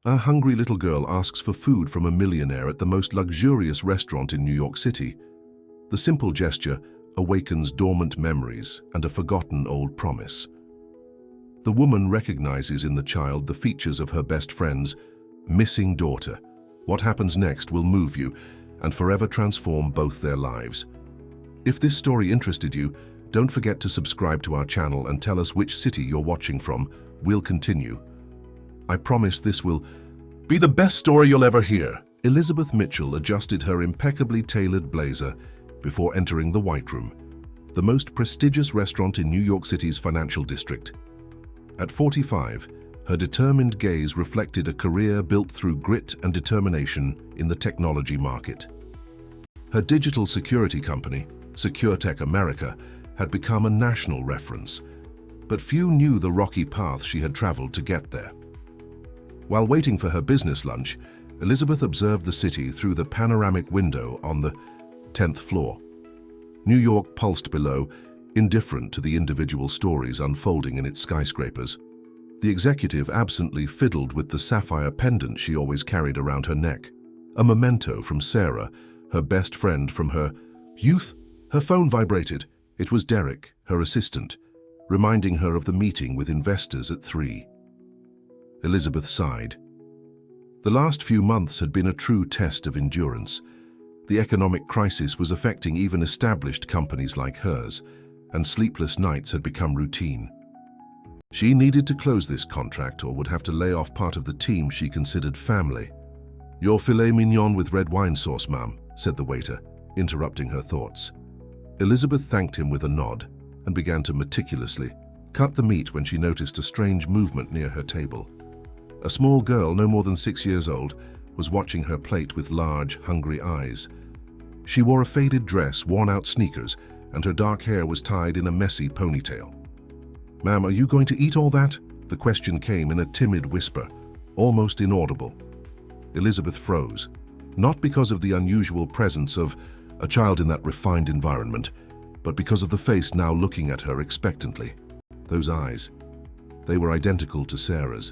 A hungry little girl asks for food from a millionaire at the most luxurious restaurant in New York City. The simple gesture awakens dormant memories and a forgotten old promise. The woman recognizes in the child the features of her best friend's missing daughter. What happens next will move you and forever transform both their lives. If this story interested you, don't forget to subscribe to our channel and tell us which city you're watching from. We'll continue. I promise this will be the best story you'll ever hear. Elizabeth Mitchell adjusted her impeccably tailored blazer before entering the White Room, the most prestigious restaurant in New York City's financial district. At 45, her determined gaze reflected a career built through grit and determination in the technology market. Her digital security company, SecureTech America, had become a national reference, but few knew the rocky path she had traveled to get there. While waiting for her business lunch, Elizabeth observed the city through the panoramic window on the 10th floor. New York pulsed below, indifferent to the individual stories unfolding in its skyscrapers. The executive absently fiddled with the sapphire pendant she always carried around her neck, a memento from Sarah, her best friend from her youth. Her phone vibrated. It was Derek, her assistant, reminding her of the meeting with investors at 3. Elizabeth sighed. The last few months had been a true test of endurance. The economic crisis was affecting even established companies like hers, and sleepless nights had become routine. She needed to close this contract or would have to lay off part of the team she considered family. "Your filet mignon with red wine sauce, ma'am," said the waiter, interrupting her thoughts. Elizabeth thanked him with a nod and began to meticulously cut the meat when she noticed a strange movement near her table. A small girl, no more than 6 years old, was watching her plate with large, hungry eyes. She wore a faded dress, worn-out sneakers, and her dark hair was tied in a messy ponytail. "Ma'am, are you going to eat all that?" The question came in a timid whisper, almost inaudible. Elizabeth froze, not because of the unusual presence of a child in that refined environment, but because of the face now looking at her expectantly. Those eyes, they were identical to Sarah's.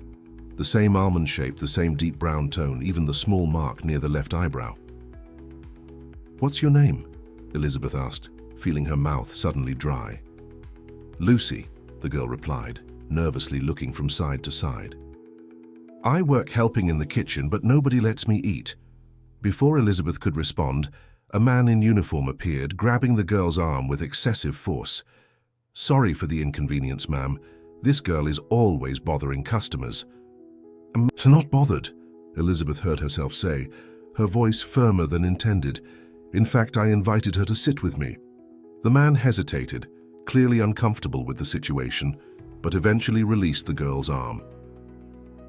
The same almond shape, the same deep brown tone, even the small mark near the left eyebrow. "What's your name?" Elizabeth asked, feeling her mouth suddenly dry. "Lucy," the girl replied, nervously looking from side to side. "I work helping in the kitchen, but nobody lets me eat." Before Elizabeth could respond, a man in uniform appeared, grabbing the girl's arm with excessive force. "Sorry for the inconvenience, ma'am. This girl is always bothering customers." "I'm not bothered," Elizabeth heard herself say, her voice firmer than intended. "In fact, I invited her to sit with me." The man hesitated, clearly uncomfortable with the situation, but eventually released the girl's arm.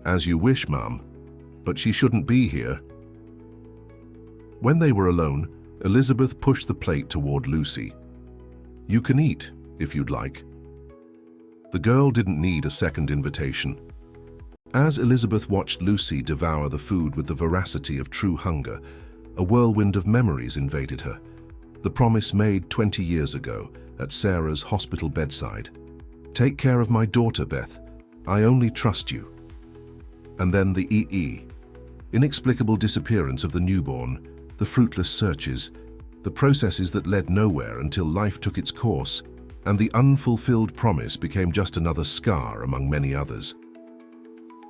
"As you wish, ma'am, but she shouldn't be here." When they were alone, Elizabeth pushed the plate toward Lucy. "You can eat, if you'd like." The girl didn't need a second invitation. As Elizabeth watched Lucy devour the food with the voracity of true hunger, a whirlwind of memories invaded her. The promise made 20 years ago at Sarah's hospital bedside. "Take care of my daughter, Beth. I only trust you." And then the inexplicable disappearance of the newborn, the fruitless searches, the processes that led nowhere until life took its course, and the unfulfilled promise became just another scar among many others.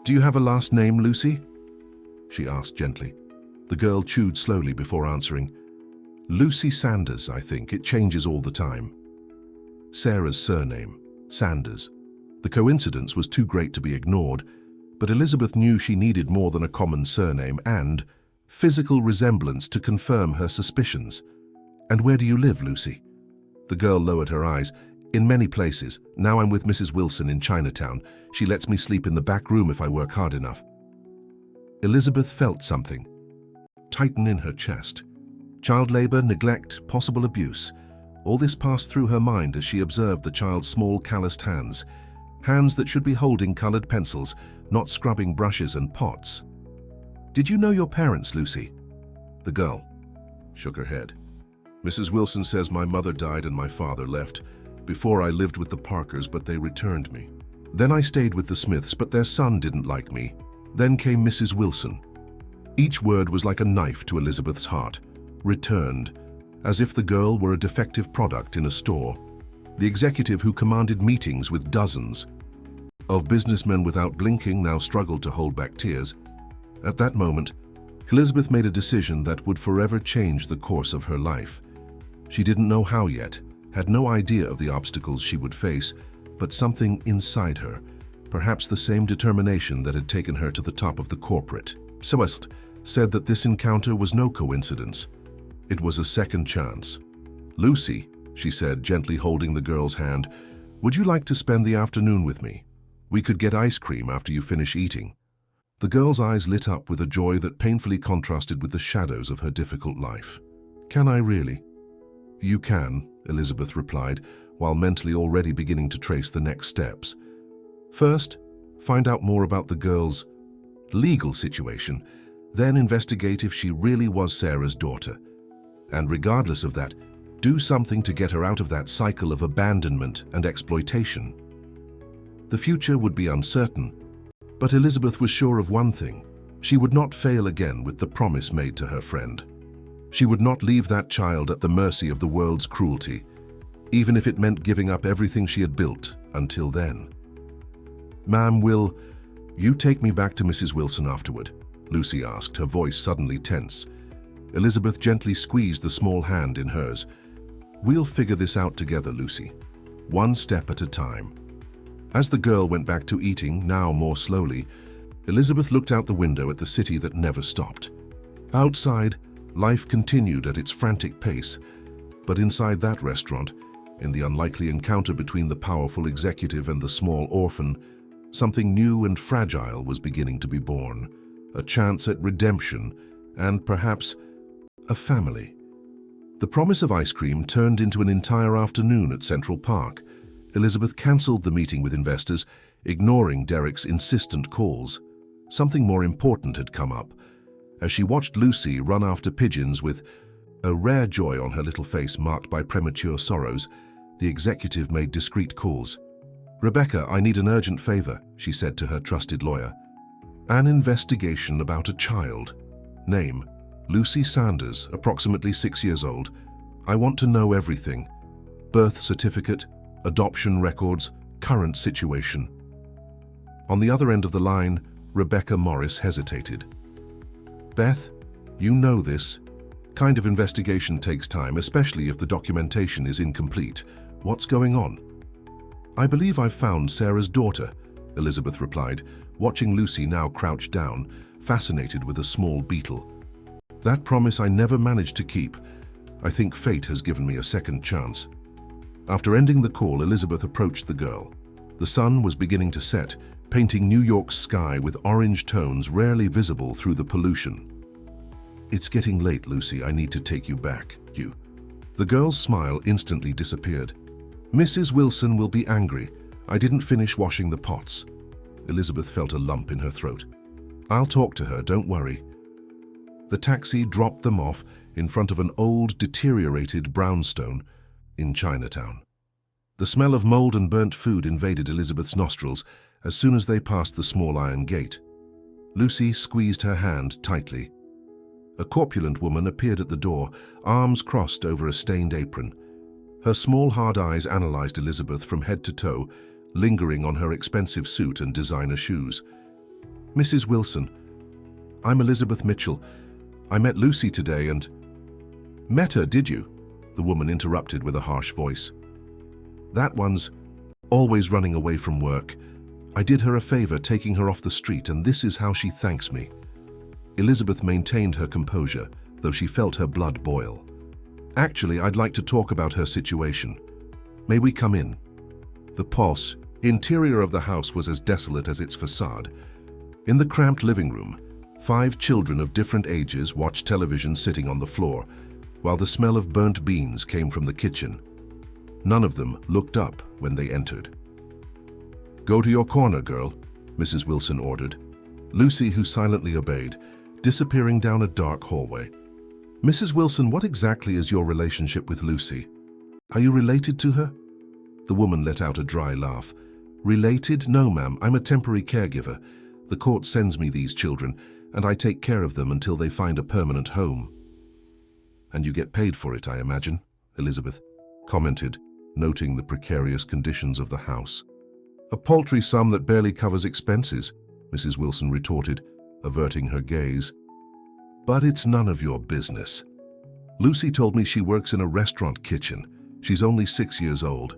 "Do you have a last name, Lucy?" she asked gently. The girl chewed slowly before answering. "Lucy Sanders, I think. It changes all the time." Sarah's surname, Sanders. The coincidence was too great to be ignored, but Elizabeth knew she needed more than a common surname and physical resemblance to confirm her suspicions. "And where do you live, Lucy?" The girl lowered her eyes. "In many places. Now I'm with Mrs. Wilson in Chinatown. She lets me sleep in the back room if I work hard enough." Elizabeth felt something tighten in her chest. Child labor, neglect, possible abuse. All this passed through her mind as she observed the child's small calloused hands, hands that should be holding colored pencils, not scrubbing brushes and pots. "Did you know your parents, Lucy?" The girl shook her head. "Mrs. Wilson says my mother died and my father left. Before I lived with the Parkers, but they returned me. Then I stayed with the Smiths, but their son didn't like me. Then came Mrs. Wilson. Each word was like a knife to Elizabeth's heart. Returned, as if the girl were a defective product in a store. The executive who commanded meetings with dozens of businessmen without blinking now struggled to hold back tears. At that moment, Elizabeth made a decision that would forever change the course of her life. She didn't know how yet, had no idea of the obstacles she would face, but something inside her, perhaps the same determination that had taken her to the top of the corporate Southwest, said that this encounter was no coincidence. It was a second chance. "Lucy," she said, gently holding the girl's hand, "would you like to spend the afternoon with me? We could get ice cream after you finish eating." The girl's eyes lit up with a joy that painfully contrasted with the shadows of her difficult life. "Can I really?" "You can," Elizabeth replied, while mentally already beginning to trace the next steps. First, find out more about the girl's legal situation, then investigate if she really was Sarah's daughter. And regardless of that, do something to get her out of that cycle of abandonment and exploitation. The future would be uncertain, but Elizabeth was sure of one thing: she would not fail again with the promise made to her friend. She would not leave that child at the mercy of the world's cruelty, even if it meant giving up everything she had built until then. "Ma'am, will you take me back to Mrs. Wilson afterward?" Lucy asked, her voice suddenly tense. Elizabeth gently squeezed the small hand in hers. "We'll figure this out together, Lucy. One step at a time." As the girl went back to eating, now more slowly, Elizabeth looked out the window at the city that never stopped. Outside, life continued at its frantic pace, but inside that restaurant, in the unlikely encounter between the powerful executive and the small orphan, something new and fragile was beginning to be born. A chance at redemption and, perhaps, a family. The promise of ice cream turned into an entire afternoon at Central Park. Elizabeth cancelled the meeting with investors, ignoring Derek's insistent calls. Something more important had come up. As she watched Lucy run after pigeons with a rare joy on her little face marked by premature sorrows, the executive made discreet calls. "Rebecca, I need an urgent favor," she said to her trusted lawyer. "An investigation about a child. Name: Lucy Sanders, approximately 6 years old. I want to know everything. Birth certificate, adoption records, current situation." On the other end of the line, Rebecca Morris hesitated. "Beth, you know this. Kind of investigation takes time, especially if the documentation is incomplete. What's going on?" "I believe I've found Sarah's daughter," Elizabeth replied, watching Lucy now crouched down, fascinated with a small beetle. "That promise I never managed to keep. I think fate has given me a second chance." After ending the call, Elizabeth approached the girl. The sun was beginning to set, painting New York's sky with orange tones rarely visible through the pollution. "It's getting late, Lucy. I need to take you back. You." The girl's smile instantly disappeared. "Mrs. Wilson will be angry. I didn't finish washing the pots." Elizabeth felt a lump in her throat. "I'll talk to her, don't worry." The taxi dropped them off in front of an old, deteriorated brownstone in Chinatown. The smell of mold and burnt food invaded Elizabeth's nostrils as soon as they passed the small iron gate. Lucy squeezed her hand tightly. A corpulent woman appeared at the door, arms crossed over a stained apron. Her small hard eyes analyzed Elizabeth from head to toe, lingering on her expensive suit and designer shoes. "Mrs. Wilson, I'm Elizabeth Mitchell. I met Lucy today and—" "Met her, did you?" the woman interrupted with a harsh voice. "That one's always running away from work. I did her a favor taking her off the street, and this is how she thanks me." Elizabeth maintained her composure, though she felt her blood boil. "Actually, I'd like to talk about her situation. May we come in?" The posh interior of the house was as desolate as its facade. In the cramped living room, 5 children of different ages watched television sitting on the floor, while the smell of burnt beans came from the kitchen. None of them looked up when they entered. "Go to your corner, girl," Mrs. Wilson ordered. Lucy, who silently obeyed, disappearing down a dark hallway. "Mrs. Wilson, what exactly is your relationship with Lucy? Are you related to her?" The woman let out a dry laugh. "Related? No, ma'am. I'm a temporary caregiver. The court sends me these children, and I take care of them until they find a permanent home." "And you get paid for it, I imagine," Elizabeth commented, noting the precarious conditions of the house. "A paltry sum that barely covers expenses," Mrs. Wilson retorted, averting her gaze. "But it's none of your business. Lucy told me she works in a restaurant kitchen. She's only 6 years old.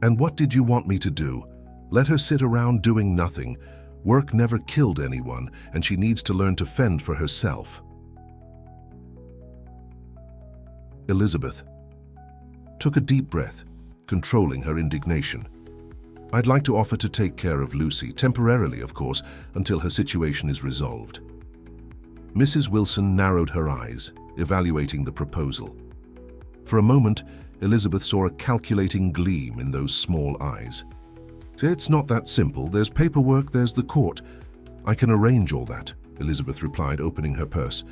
And what did you want me to do? Let her sit around doing nothing? Work never killed anyone, and she needs to learn to fend for herself." Elizabeth took a deep breath, controlling her indignation. "I'd like to offer to take care of Lucy, temporarily of course, until her situation is resolved." Mrs. Wilson narrowed her eyes, evaluating the proposal. For a moment, Elizabeth saw a calculating gleam in those small eyes. "It's not that simple. There's paperwork, there's the court. I can arrange all that," Elizabeth replied, opening her purse.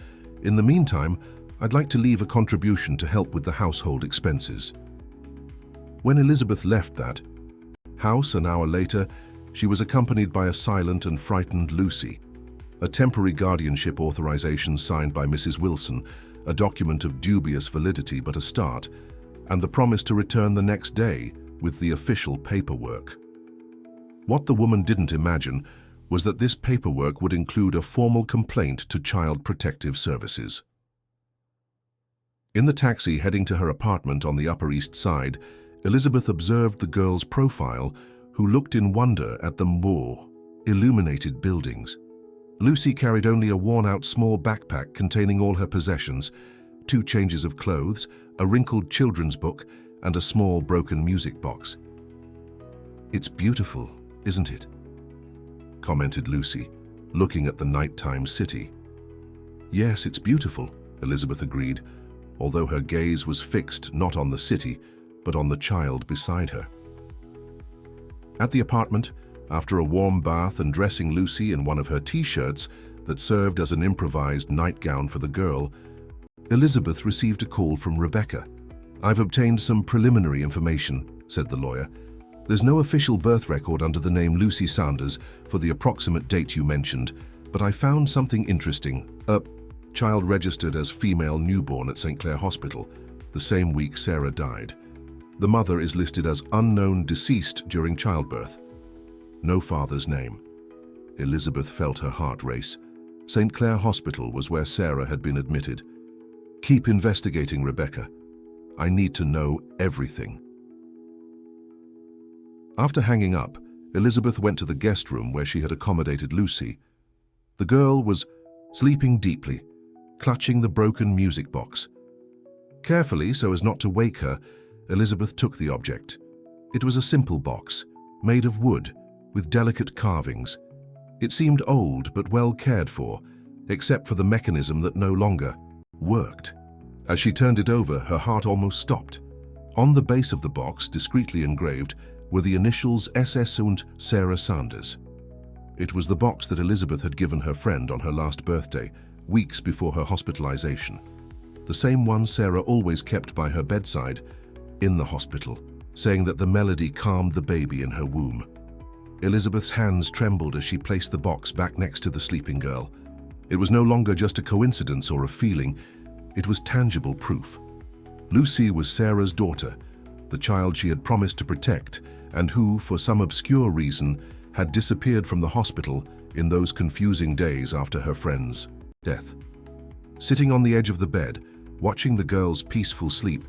"In the meantime, I'd like to leave a contribution to help with the household expenses." When Elizabeth left that house an hour later, she was accompanied by a silent and frightened Lucy. A temporary guardianship authorization signed by Mrs. Wilson, a document of dubious validity but a start, and the promise to return the next day with the official paperwork. What the woman didn't imagine was that this paperwork would include a formal complaint to Child Protective Services. In the taxi heading to her apartment on the Upper East Side, Elizabeth observed the girl's profile, who looked in wonder at the more illuminated buildings. Lucy carried only a worn-out small backpack containing all her possessions, 2 changes of clothes, a wrinkled children's book, and a small broken music box. "It's beautiful, isn't it?" commented Lucy, looking at the nighttime city. "Yes, it's beautiful," Elizabeth agreed, although her gaze was fixed not on the city, but on the child beside her. At the apartment, after a warm bath and dressing Lucy in one of her t-shirts that served as an improvised nightgown for the girl, Elizabeth received a call from Rebecca. "I've obtained some preliminary information," said the lawyer. "There's no official birth record under the name Lucy Sanders for the approximate date you mentioned, but I found something interesting. A child registered as female newborn at St. Clair Hospital, the same week Sarah died. The mother is listed as unknown deceased during childbirth. No father's name." Elizabeth felt her heart race. St. Clair Hospital was where Sarah had been admitted. "Keep investigating, Rebecca. I need to know everything." After hanging up, Elizabeth went to the guest room where she had accommodated Lucy. The girl was sleeping deeply, clutching the broken music box. Carefully, so as not to wake her, Elizabeth took the object. It was a simple box, made of wood, with delicate carvings. It seemed old but well cared for, except for the mechanism that no longer worked. As she turned it over, her heart almost stopped. On the base of the box, discreetly engraved, were the initials SS und Sarah Sanders. It was the box that Elizabeth had given her friend on her last birthday, weeks before her hospitalization. The same one Sarah always kept by her bedside, in the hospital, saying that the melody calmed the baby in her womb. Elizabeth's hands trembled as she placed the box back next to the sleeping girl. It was no longer just a coincidence or a feeling, it was tangible proof. Lucy was Sarah's daughter, the child she had promised to protect, and who, for some obscure reason, had disappeared from the hospital in those confusing days after her friend's death. Sitting on the edge of the bed, watching the girl's peaceful sleep,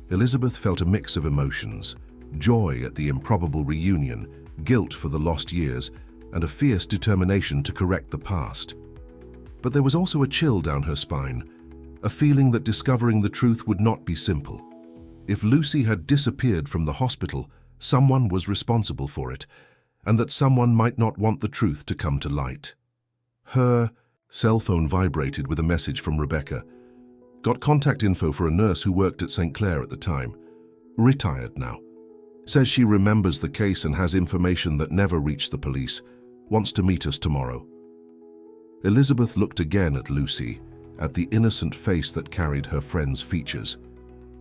Elizabeth felt a mix of emotions: joy at the improbable reunion, guilt for the lost years, and a fierce determination to correct the past. But there was also a chill down her spine, a feeling that discovering the truth would not be simple. If Lucy had disappeared from the hospital, someone was responsible for it, and that someone might not want the truth to come to light. Her cell phone vibrated with a message from Rebecca. Got contact info for a nurse who worked at St. Clair at the time. Retired now. Says she remembers the case and has information that never reached the police. Wants to meet us tomorrow. Elizabeth looked again at Lucy, at the innocent face that carried her friend's features.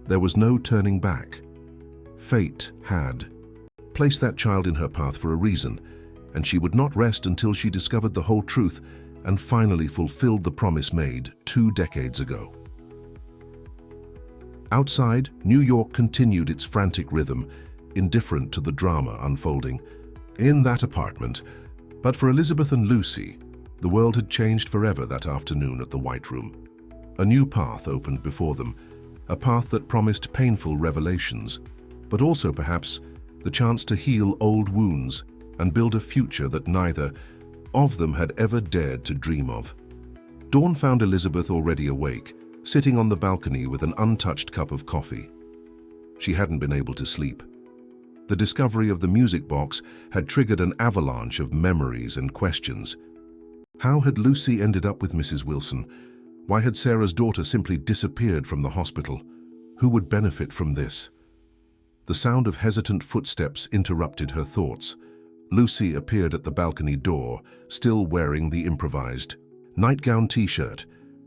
There was no turning back. Fate had placed that child in her path for a reason, and she would not rest until she discovered the whole truth and finally fulfilled the promise made 2 decades ago. Outside, New York continued its frantic rhythm, indifferent to the drama unfolding in that apartment. But for Elizabeth and Lucy, the world had changed forever that afternoon at the White Room. A new path opened before them, a path that promised painful revelations, but also perhaps the chance to heal old wounds and build a future that neither of them had ever dared to dream of. Dawn found Elizabeth already awake, sitting on the balcony with an untouched cup of coffee. She hadn't been able to sleep. The discovery of the music box had triggered an avalanche of memories and questions. How had Lucy ended up with Mrs. Wilson? Why had Sarah's daughter simply disappeared from the hospital? Who would benefit from this? The sound of hesitant footsteps interrupted her thoughts. Lucy appeared at the balcony door, still wearing the improvised nightgown t-shirt,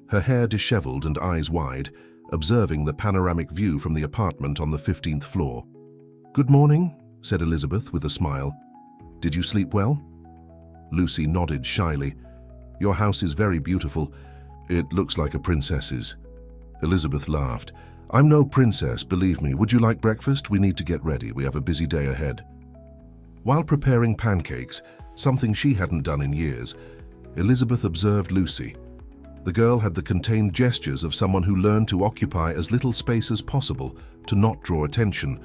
her hair disheveled and eyes wide, observing the panoramic view from the apartment on the 15th floor. "Good morning," said Elizabeth with a smile. "Did you sleep well?" Lucy nodded shyly. "Your house is very beautiful. It looks like a princess's." Elizabeth laughed. "I'm no princess, believe me. Would you like breakfast? We need to get ready. We have a busy day ahead." While preparing pancakes, something she hadn't done in years, Elizabeth observed Lucy. The girl had the contained gestures of someone who learned to occupy as little space as possible to not draw attention.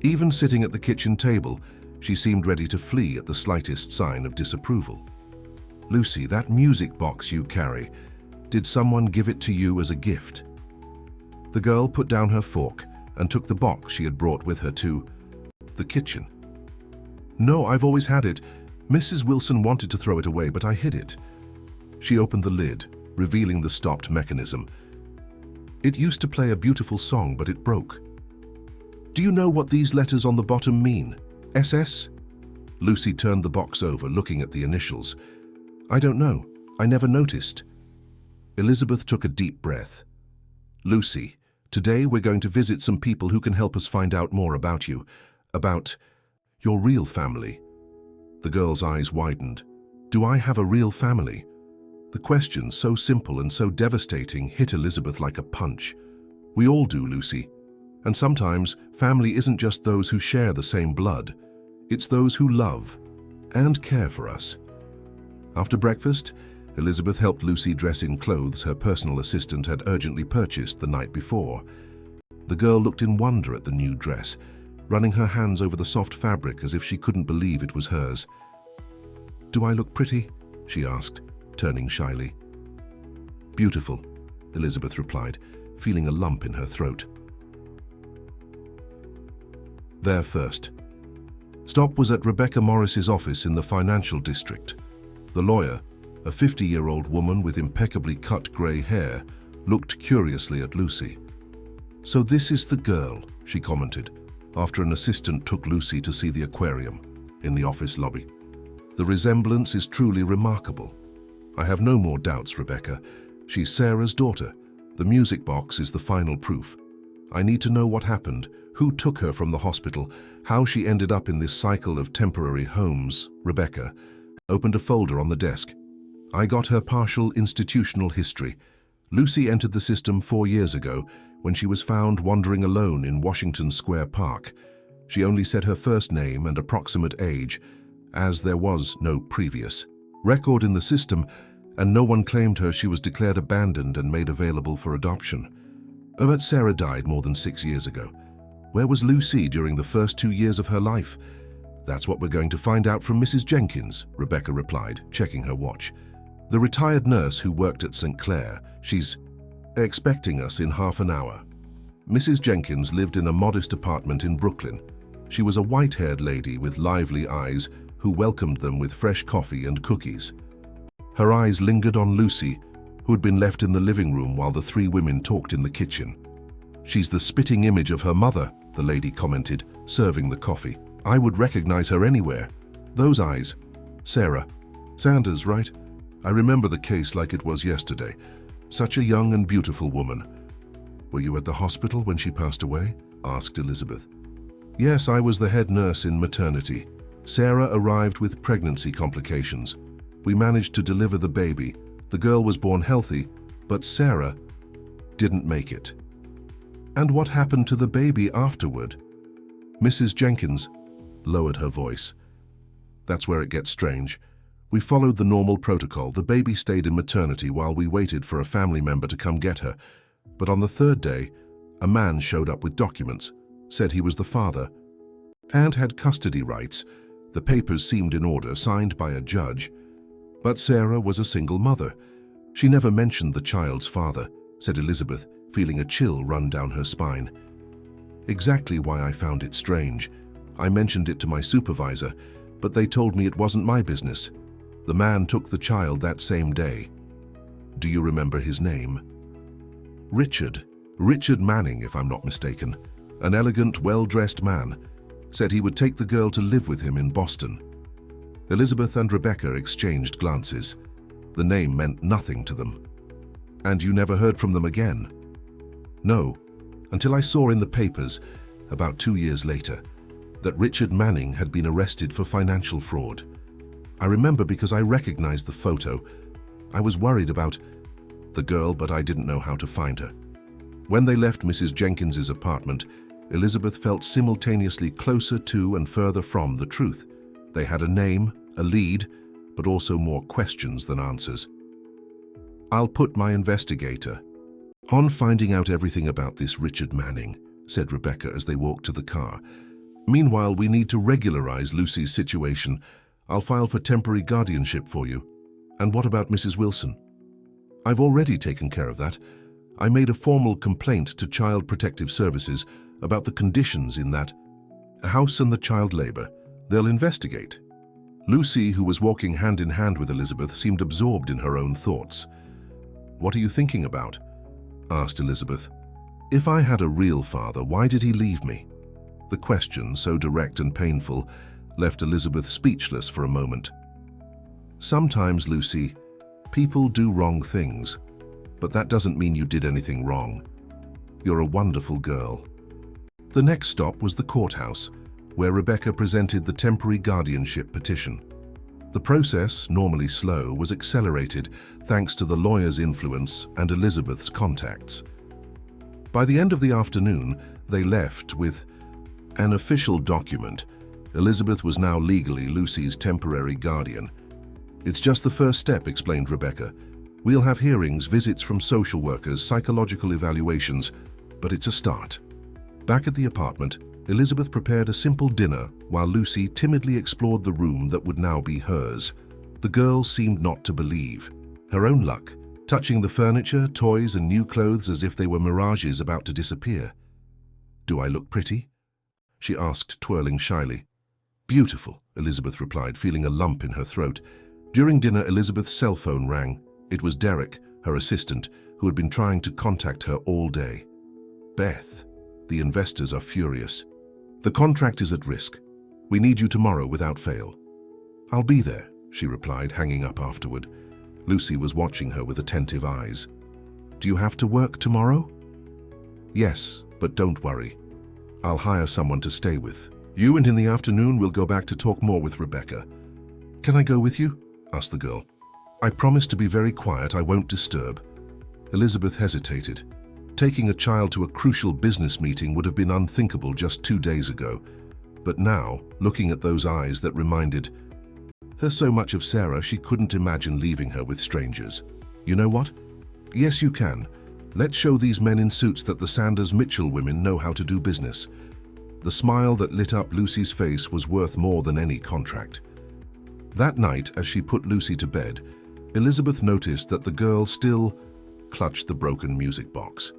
Even sitting at the kitchen table, she seemed ready to flee at the slightest sign of disapproval. "Lucy, that music box you carry, did someone give it to you as a gift?" The girl put down her fork and took the box she had brought with her to the kitchen. "No, I've always had it. Mrs. Wilson wanted to throw it away, but I hid it." She opened the lid, revealing the stopped mechanism. "It used to play a beautiful song, but it broke." "Do you know what these letters on the bottom mean? SS?" Lucy turned the box over, looking at the initials. "I don't know. I never noticed." Elizabeth took a deep breath. "Lucy, today we're going to visit some people who can help us find out more about you, about your real family." The girl's eyes widened. "Do I have a real family?" The question, so simple and so devastating, hit Elizabeth like a punch. "We all do, Lucy. And sometimes family isn't just those who share the same blood. It's those who love and care for us." After breakfast, Elizabeth helped Lucy dress in clothes her personal assistant had urgently purchased the night before. The girl looked in wonder at the new dress, running her hands over the soft fabric as if she couldn't believe it was hers. "Do I look pretty?" she asked, turning shyly. "Beautiful," Elizabeth replied, feeling a lump in her throat. Their first stop was at Rebecca Morris's office in the financial district. The lawyer, a 50-year-old woman with impeccably cut grey hair, looked curiously at Lucy. "So this is the girl," she commented, after an assistant took Lucy to see the aquarium in the office lobby. "The resemblance is truly remarkable. I have no more doubts, Rebecca. She's Sarah's daughter. The music box is the final proof. I need to know what happened, who took her from the hospital, how she ended up in this cycle of temporary homes." Rebecca opened a folder on the desk. "I got her partial institutional history. Lucy entered the system 4 years ago when she was found wandering alone in Washington Square Park. She only said her first name and approximate age, as there was no previous record in the system, and no one claimed her. She was declared abandoned and made available for adoption. But Sarah died more than 6 years ago. Where was Lucy during the first 2 years of her life? That's what we're going to find out from Mrs. Jenkins," Rebecca replied, checking her watch. "The retired nurse who worked at St. Clair. She's expecting us in half an hour." Mrs. Jenkins lived in a modest apartment in Brooklyn. She was a white-haired lady with lively eyes who welcomed them with fresh coffee and cookies. Her eyes lingered on Lucy, who had been left in the living room while the 3 women talked in the kitchen. "She's the spitting image of her mother," the lady commented, serving the coffee. "I would recognize her anywhere. Those eyes. Sarah Sanders, right? I remember the case like it was yesterday. Such a young and beautiful woman." "Were you at the hospital when she passed away?" asked Elizabeth. "Yes, I was the head nurse in maternity. Sarah arrived with pregnancy complications. We managed to deliver the baby. The girl was born healthy, but Sarah didn't make it. And what happened to the baby afterward? Mrs. Jenkins lowered her voice. That's where it gets strange. We followed the normal protocol. The baby stayed in maternity while we waited for a family member to come get her. But on the third day, a man showed up with documents, said he was the father, and had custody rights. The papers seemed in order, signed by a judge. But Sarah was a single mother. She never mentioned the child's father, said Elizabeth, feeling a chill run down her spine. Exactly why I found it strange. I mentioned it to my supervisor, but they told me it wasn't my business. The man took the child that same day. Do you remember his name? Richard Manning, if I'm not mistaken. An elegant, well-dressed man. Said he would take the girl to live with him in Boston. Elizabeth and Rebecca exchanged glances. The name meant nothing to them. And you never heard from them again? No, until I saw in the papers, about 2 years later, that Richard Manning had been arrested for financial fraud. I remember because I recognized the photo. I was worried about the girl, but I didn't know how to find her. When they left Mrs. Jenkins's apartment, Elizabeth felt simultaneously closer to and further from the truth. They had a name, a lead, but also more questions than answers. I'll put my investigator on finding out everything about this Richard Manning, said Rebecca as they walked to the car. Meanwhile, we need to regularize Lucy's situation. I'll file for temporary guardianship for you. And what about Mrs. Wilson? I've already taken care of that. I made a formal complaint to Child Protective Services about the conditions in that house and the child labor. They'll investigate. Lucy, who was walking hand in hand with Elizabeth, seemed absorbed in her own thoughts. What are you thinking about? Asked Elizabeth. If I had a real father, why did he leave me? The question, so direct and painful, left Elizabeth speechless for a moment. Sometimes, Lucy, people do wrong things, but that doesn't mean you did anything wrong. You're a wonderful girl. The next stop was the courthouse, where Rebecca presented the temporary guardianship petition. The process, normally slow, was accelerated thanks to the lawyer's influence and Elizabeth's contacts. By the end of the afternoon, they left with an official document. Elizabeth was now legally Lucy's temporary guardian. It's just the first step, explained Rebecca. We'll have hearings, visits from social workers, psychological evaluations, but it's a start. Back at the apartment, Elizabeth prepared a simple dinner while Lucy timidly explored the room that would now be hers. The girl seemed not to believe her own luck, touching the furniture, toys, and new clothes as if they were mirages about to disappear. Do I look pretty? She asked, twirling shyly. Beautiful, Elizabeth replied, feeling a lump in her throat. During dinner, Elizabeth's cell phone rang. It was Derek, her assistant, who had been trying to contact her all day. Beth, the investors are furious. The contract is at risk. We need you tomorrow without fail. I'll be there, she replied, hanging up afterward. Lucy was watching her with attentive eyes. Do you have to work tomorrow? Yes, but don't worry. I'll hire someone to stay with you, and in the afternoon we'll go back to talk more with Rebecca. Can I go with you? Asked the girl. I promise to be very quiet. I won't disturb. Elizabeth hesitated. Taking a child to a crucial business meeting would have been unthinkable just 2 days ago. But now, looking at those eyes that reminded her so much of Sarah, she couldn't imagine leaving her with strangers. You know what? Yes, you can. Let's show these men in suits that the Sanders Mitchell women know how to do business. The smile that lit up Lucy's face was worth more than any contract. That night, as she put Lucy to bed, Elizabeth noticed that the girl still clutched the broken music box.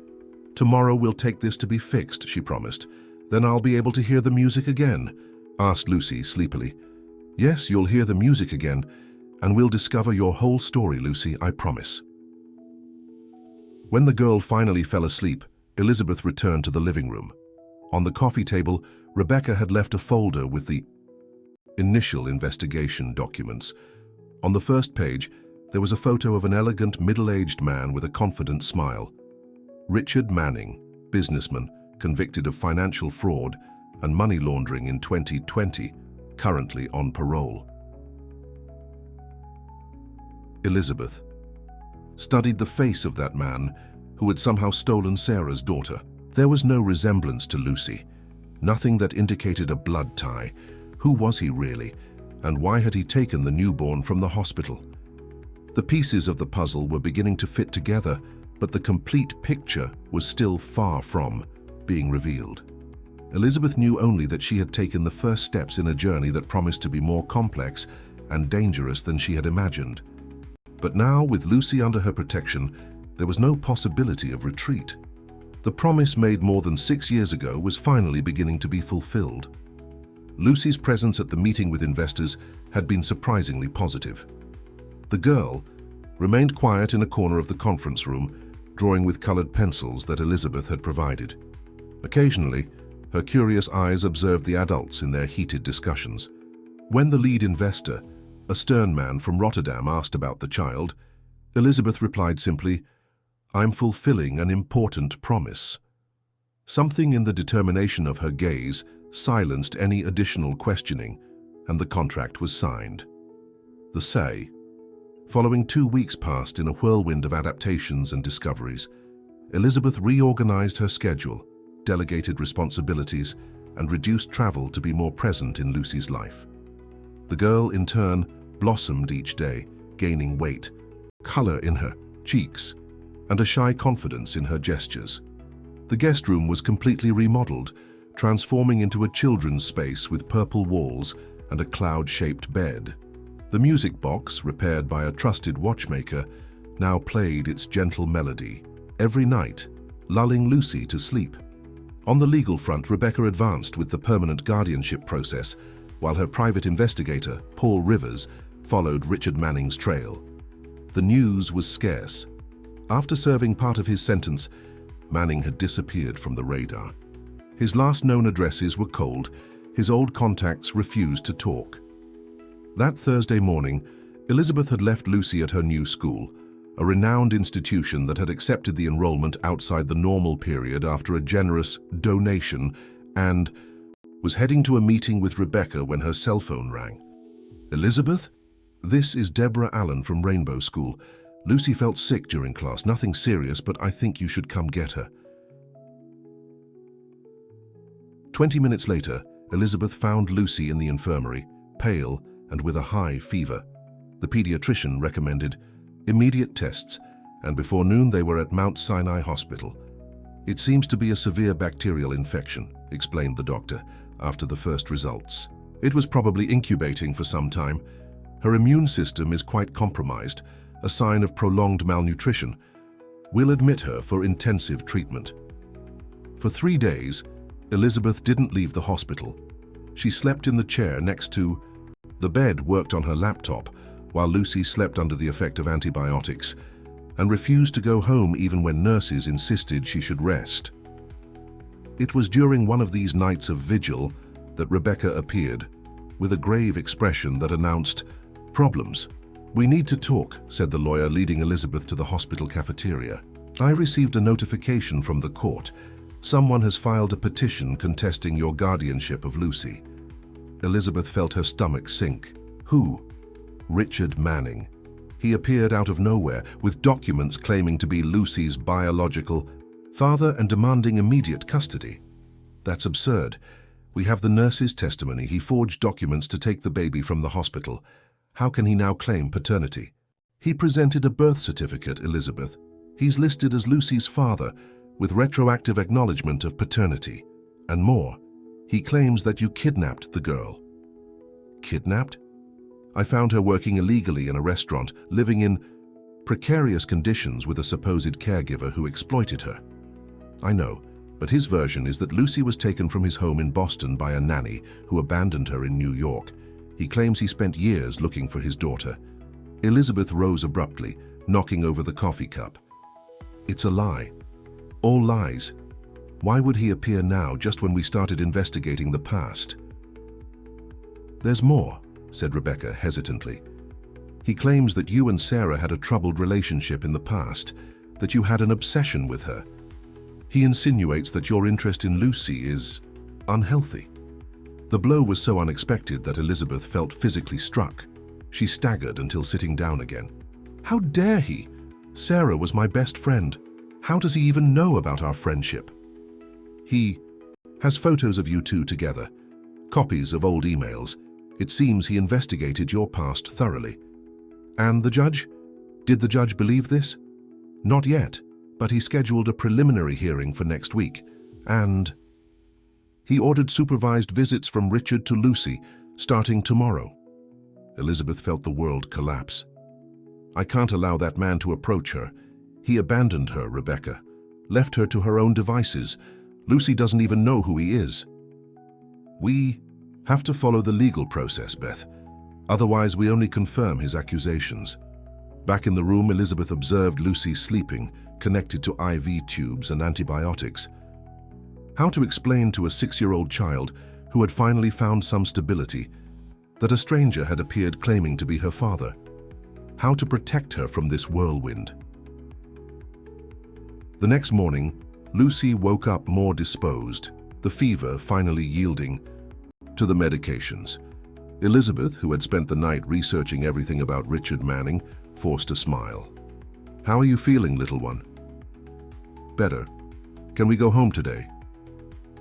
Tomorrow we'll take this to be fixed, she promised. Then I'll be able to hear the music again, asked Lucy sleepily. Yes, you'll hear the music again, and we'll discover your whole story, Lucy, I promise. When the girl finally fell asleep, Elizabeth returned to the living room. On the coffee table, Rebecca had left a folder with the initial investigation documents. On the first page, there was a photo of an elegant, middle-aged man with a confident smile. Richard Manning, businessman, convicted of financial fraud and money laundering in 2020. currently on parole. Elizabeth studied the face of that man who had somehow stolen Sarah's daughter. There was no resemblance to Lucy, nothing that indicated a blood tie. Who was he really, and why had he taken the newborn from the hospital? The pieces of the puzzle were beginning to fit together, but the complete picture was still far from being revealed. Elizabeth knew only that she had taken the first steps in a journey that promised to be more complex and dangerous than she had imagined. But now, with Lucy under her protection, there was no possibility of retreat. The promise made more than 6 years ago was finally beginning to be fulfilled. Lucy's presence at the meeting with investors had been surprisingly positive. The girl remained quiet in a corner of the conference room, drawing with colored pencils that Elizabeth had provided. Occasionally, her curious eyes observed the adults in their heated discussions. When the lead investor, a stern man from Rotterdam, asked about the child, Elizabeth replied simply, "I'm fulfilling an important promise." Something in the determination of her gaze silenced any additional questioning, and the contract was signed. The say. Following 2 weeks passed in a whirlwind of adaptations and discoveries, Elizabeth reorganized her schedule, delegated responsibilities, and reduced travel to be more present in Lucy's life. The girl, in turn, blossomed each day, gaining weight, color in her cheeks, and a shy confidence in her gestures. The guest room was completely remodeled, transforming into a children's space with purple walls and a cloud-shaped bed. The music box, repaired by a trusted watchmaker, now played its gentle melody every night, lulling Lucy to sleep. On the legal front, Rebecca advanced with the permanent guardianship process, while her private investigator, Paul Rivers, followed Richard Manning's trail. The news was scarce. After serving part of his sentence, Manning had disappeared from the radar. His last known addresses were cold. His old contacts refused to talk. That Thursday morning, Elizabeth had left Lucy at her new school, a renowned institution that had accepted the enrollment outside the normal period after a generous donation, and was heading to a meeting with Rebecca when her cell phone rang. "Elizabeth? This is Deborah Allen from Rainbow School. Lucy felt sick during class, nothing serious, but I think you should come get her." 20 minutes later, Elizabeth found Lucy in the infirmary, pale and with a high fever. The pediatrician recommended immediate tests, and before noon they were at Mount Sinai Hospital. "It seems to be a severe bacterial infection," explained the doctor after the first results. "It was probably incubating for some time. Her immune system is quite compromised, a sign of prolonged malnutrition. We'll admit her for intensive treatment." For 3 days, Elizabeth didn't leave the hospital. She slept in the chair next to the bed, worked on her laptop, while Lucy slept under the effect of antibiotics, and refused to go home even when nurses insisted she should rest. It was during one of these nights of vigil that Rebecca appeared, with a grave expression that announced, "Problems. We need to talk," said the lawyer, leading Elizabeth to the hospital cafeteria. "I received a notification from the court. Someone has filed a petition contesting your guardianship of Lucy." Elizabeth felt her stomach sink. Who? Richard Manning. He appeared out of nowhere, with documents claiming to be Lucy's biological father and demanding immediate custody. That's absurd. We have the nurse's testimony. He forged documents to take the baby from the hospital. How can he now claim paternity? He presented a birth certificate, Elizabeth. He's listed as Lucy's father, with retroactive acknowledgement of paternity. And more, he claims that you kidnapped the girl. Kidnapped? I found her working illegally in a restaurant, living in precarious conditions with a supposed caregiver who exploited her. I know, but his version is that Lucy was taken from his home in Boston by a nanny who abandoned her in New York. He claims he spent years looking for his daughter. Elizabeth rose abruptly, knocking over the coffee cup. It's a lie. All lies. Why would he appear now, just when we started investigating the past? There's more, said Rebecca hesitantly. He claims that you and Sarah had a troubled relationship in the past, that you had an obsession with her. He insinuates that your interest in Lucy is unhealthy. The blow was so unexpected that Elizabeth felt physically struck. She staggered until sitting down again. How dare he? Sarah was my best friend. How does he even know about our friendship? He has photos of you two together, copies of old emails. It seems he investigated your past thoroughly. And the judge? Did the judge believe this? Not yet, but he scheduled a preliminary hearing for next week, and he ordered supervised visits from Richard to Lucy, starting tomorrow. Elizabeth felt the world collapse. I can't allow that man to approach her. He abandoned her, Rebecca, left her to her own devices. Lucy doesn't even know who he is. We have to follow the legal process, Beth. Otherwise, we only confirm his accusations. Back in the room, Elizabeth observed Lucy sleeping, connected to IV tubes and antibiotics. How to explain to a 6-year-old child who had finally found some stability that a stranger had appeared claiming to be her father? How to protect her from this whirlwind? The next morning, Lucy woke up more disposed, the fever finally yielding to the medications. Elizabeth, who had spent the night researching everything about Richard Manning, forced a smile. How are you feeling, little one? Better. Can we go home today?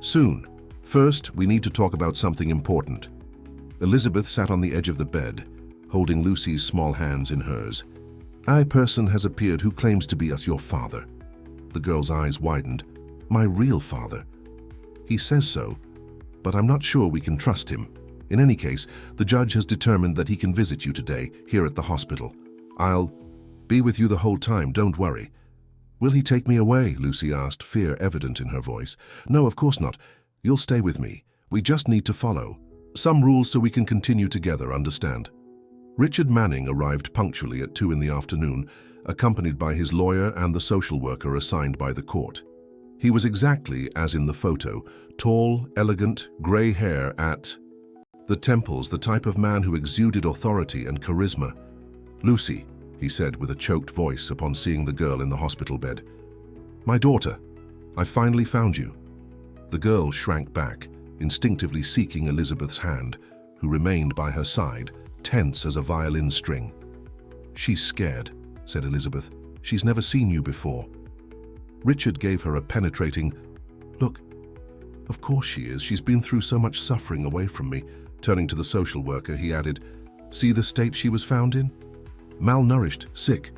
Soon. First, we need to talk about something important. Elizabeth sat on the edge of the bed, holding Lucy's small hands in hers. A person has appeared who claims to be your father. The girl's eyes widened. My real father. He says so, but I'm not sure we can trust him. In any case, the judge has determined that he can visit you today, here at the hospital. I'll be with you the whole time, don't worry. Will he take me away? Lucy asked, fear evident in her voice. No, of course not. You'll stay with me. We just need to follow some rules so we can continue together, understand? Richard Manning arrived punctually at 2 in the afternoon, accompanied by his lawyer and the social worker assigned by the court. He was exactly as in the photo, tall, elegant, grey hair at the temples, the type of man who exuded authority and charisma. Lucy, he said with a choked voice upon seeing the girl in the hospital bed. My daughter, I finally found you. The girl shrank back, instinctively seeking Elizabeth's hand, who remained by her side, tense as a violin string. She's scared, said Elizabeth. She's never seen you before. Richard gave her a penetrating, look, of course she is. She's been through so much suffering away from me. Turning to the social worker, he added, see the state she was found in? Malnourished, sick,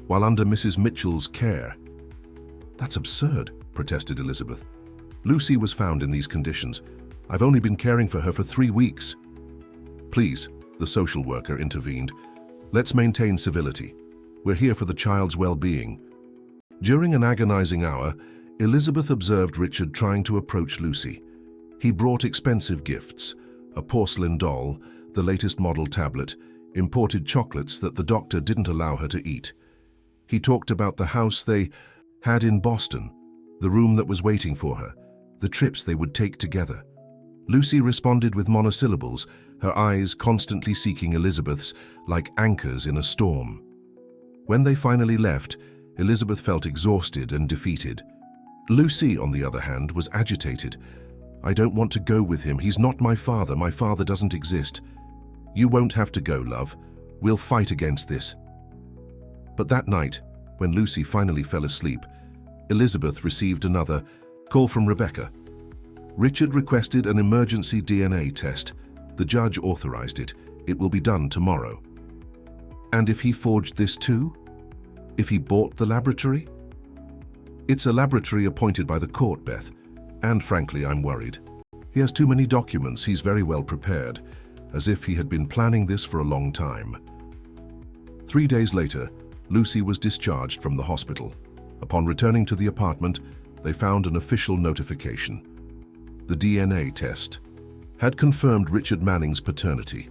while under Mrs. Mitchell's care. That's absurd, protested Elizabeth. Lucy was found in these conditions. I've only been caring for her for 3 weeks. Please, the social worker intervened. Let's maintain civility. We're here for the child's well-being. During an agonizing hour, Elizabeth observed Richard trying to approach Lucy. He brought expensive gifts, a porcelain doll, the latest model tablet, imported chocolates that the doctor didn't allow her to eat. He talked about the house they had in Boston, the room that was waiting for her, the trips they would take together. Lucy responded with monosyllables, her eyes constantly seeking Elizabeth's like anchors in a storm. When they finally left, Elizabeth felt exhausted and defeated. Lucy, on the other hand, was agitated. I don't want to go with him. He's not my father. My father doesn't exist. You won't have to go, love. We'll fight against this. But that night, when Lucy finally fell asleep, Elizabeth received another call from Rebecca. Richard requested an emergency DNA test. The judge authorized it. It will be done tomorrow. And if he forged this too? If he bought the laboratory? It's a laboratory appointed by the court, Beth. And frankly, I'm worried. He has too many documents. He's very well prepared, as if he had been planning this for a long time. 3 days later, Lucy was discharged from the hospital. Upon returning to the apartment, they found an official notification. The DNA test had confirmed Richard Manning's paternity.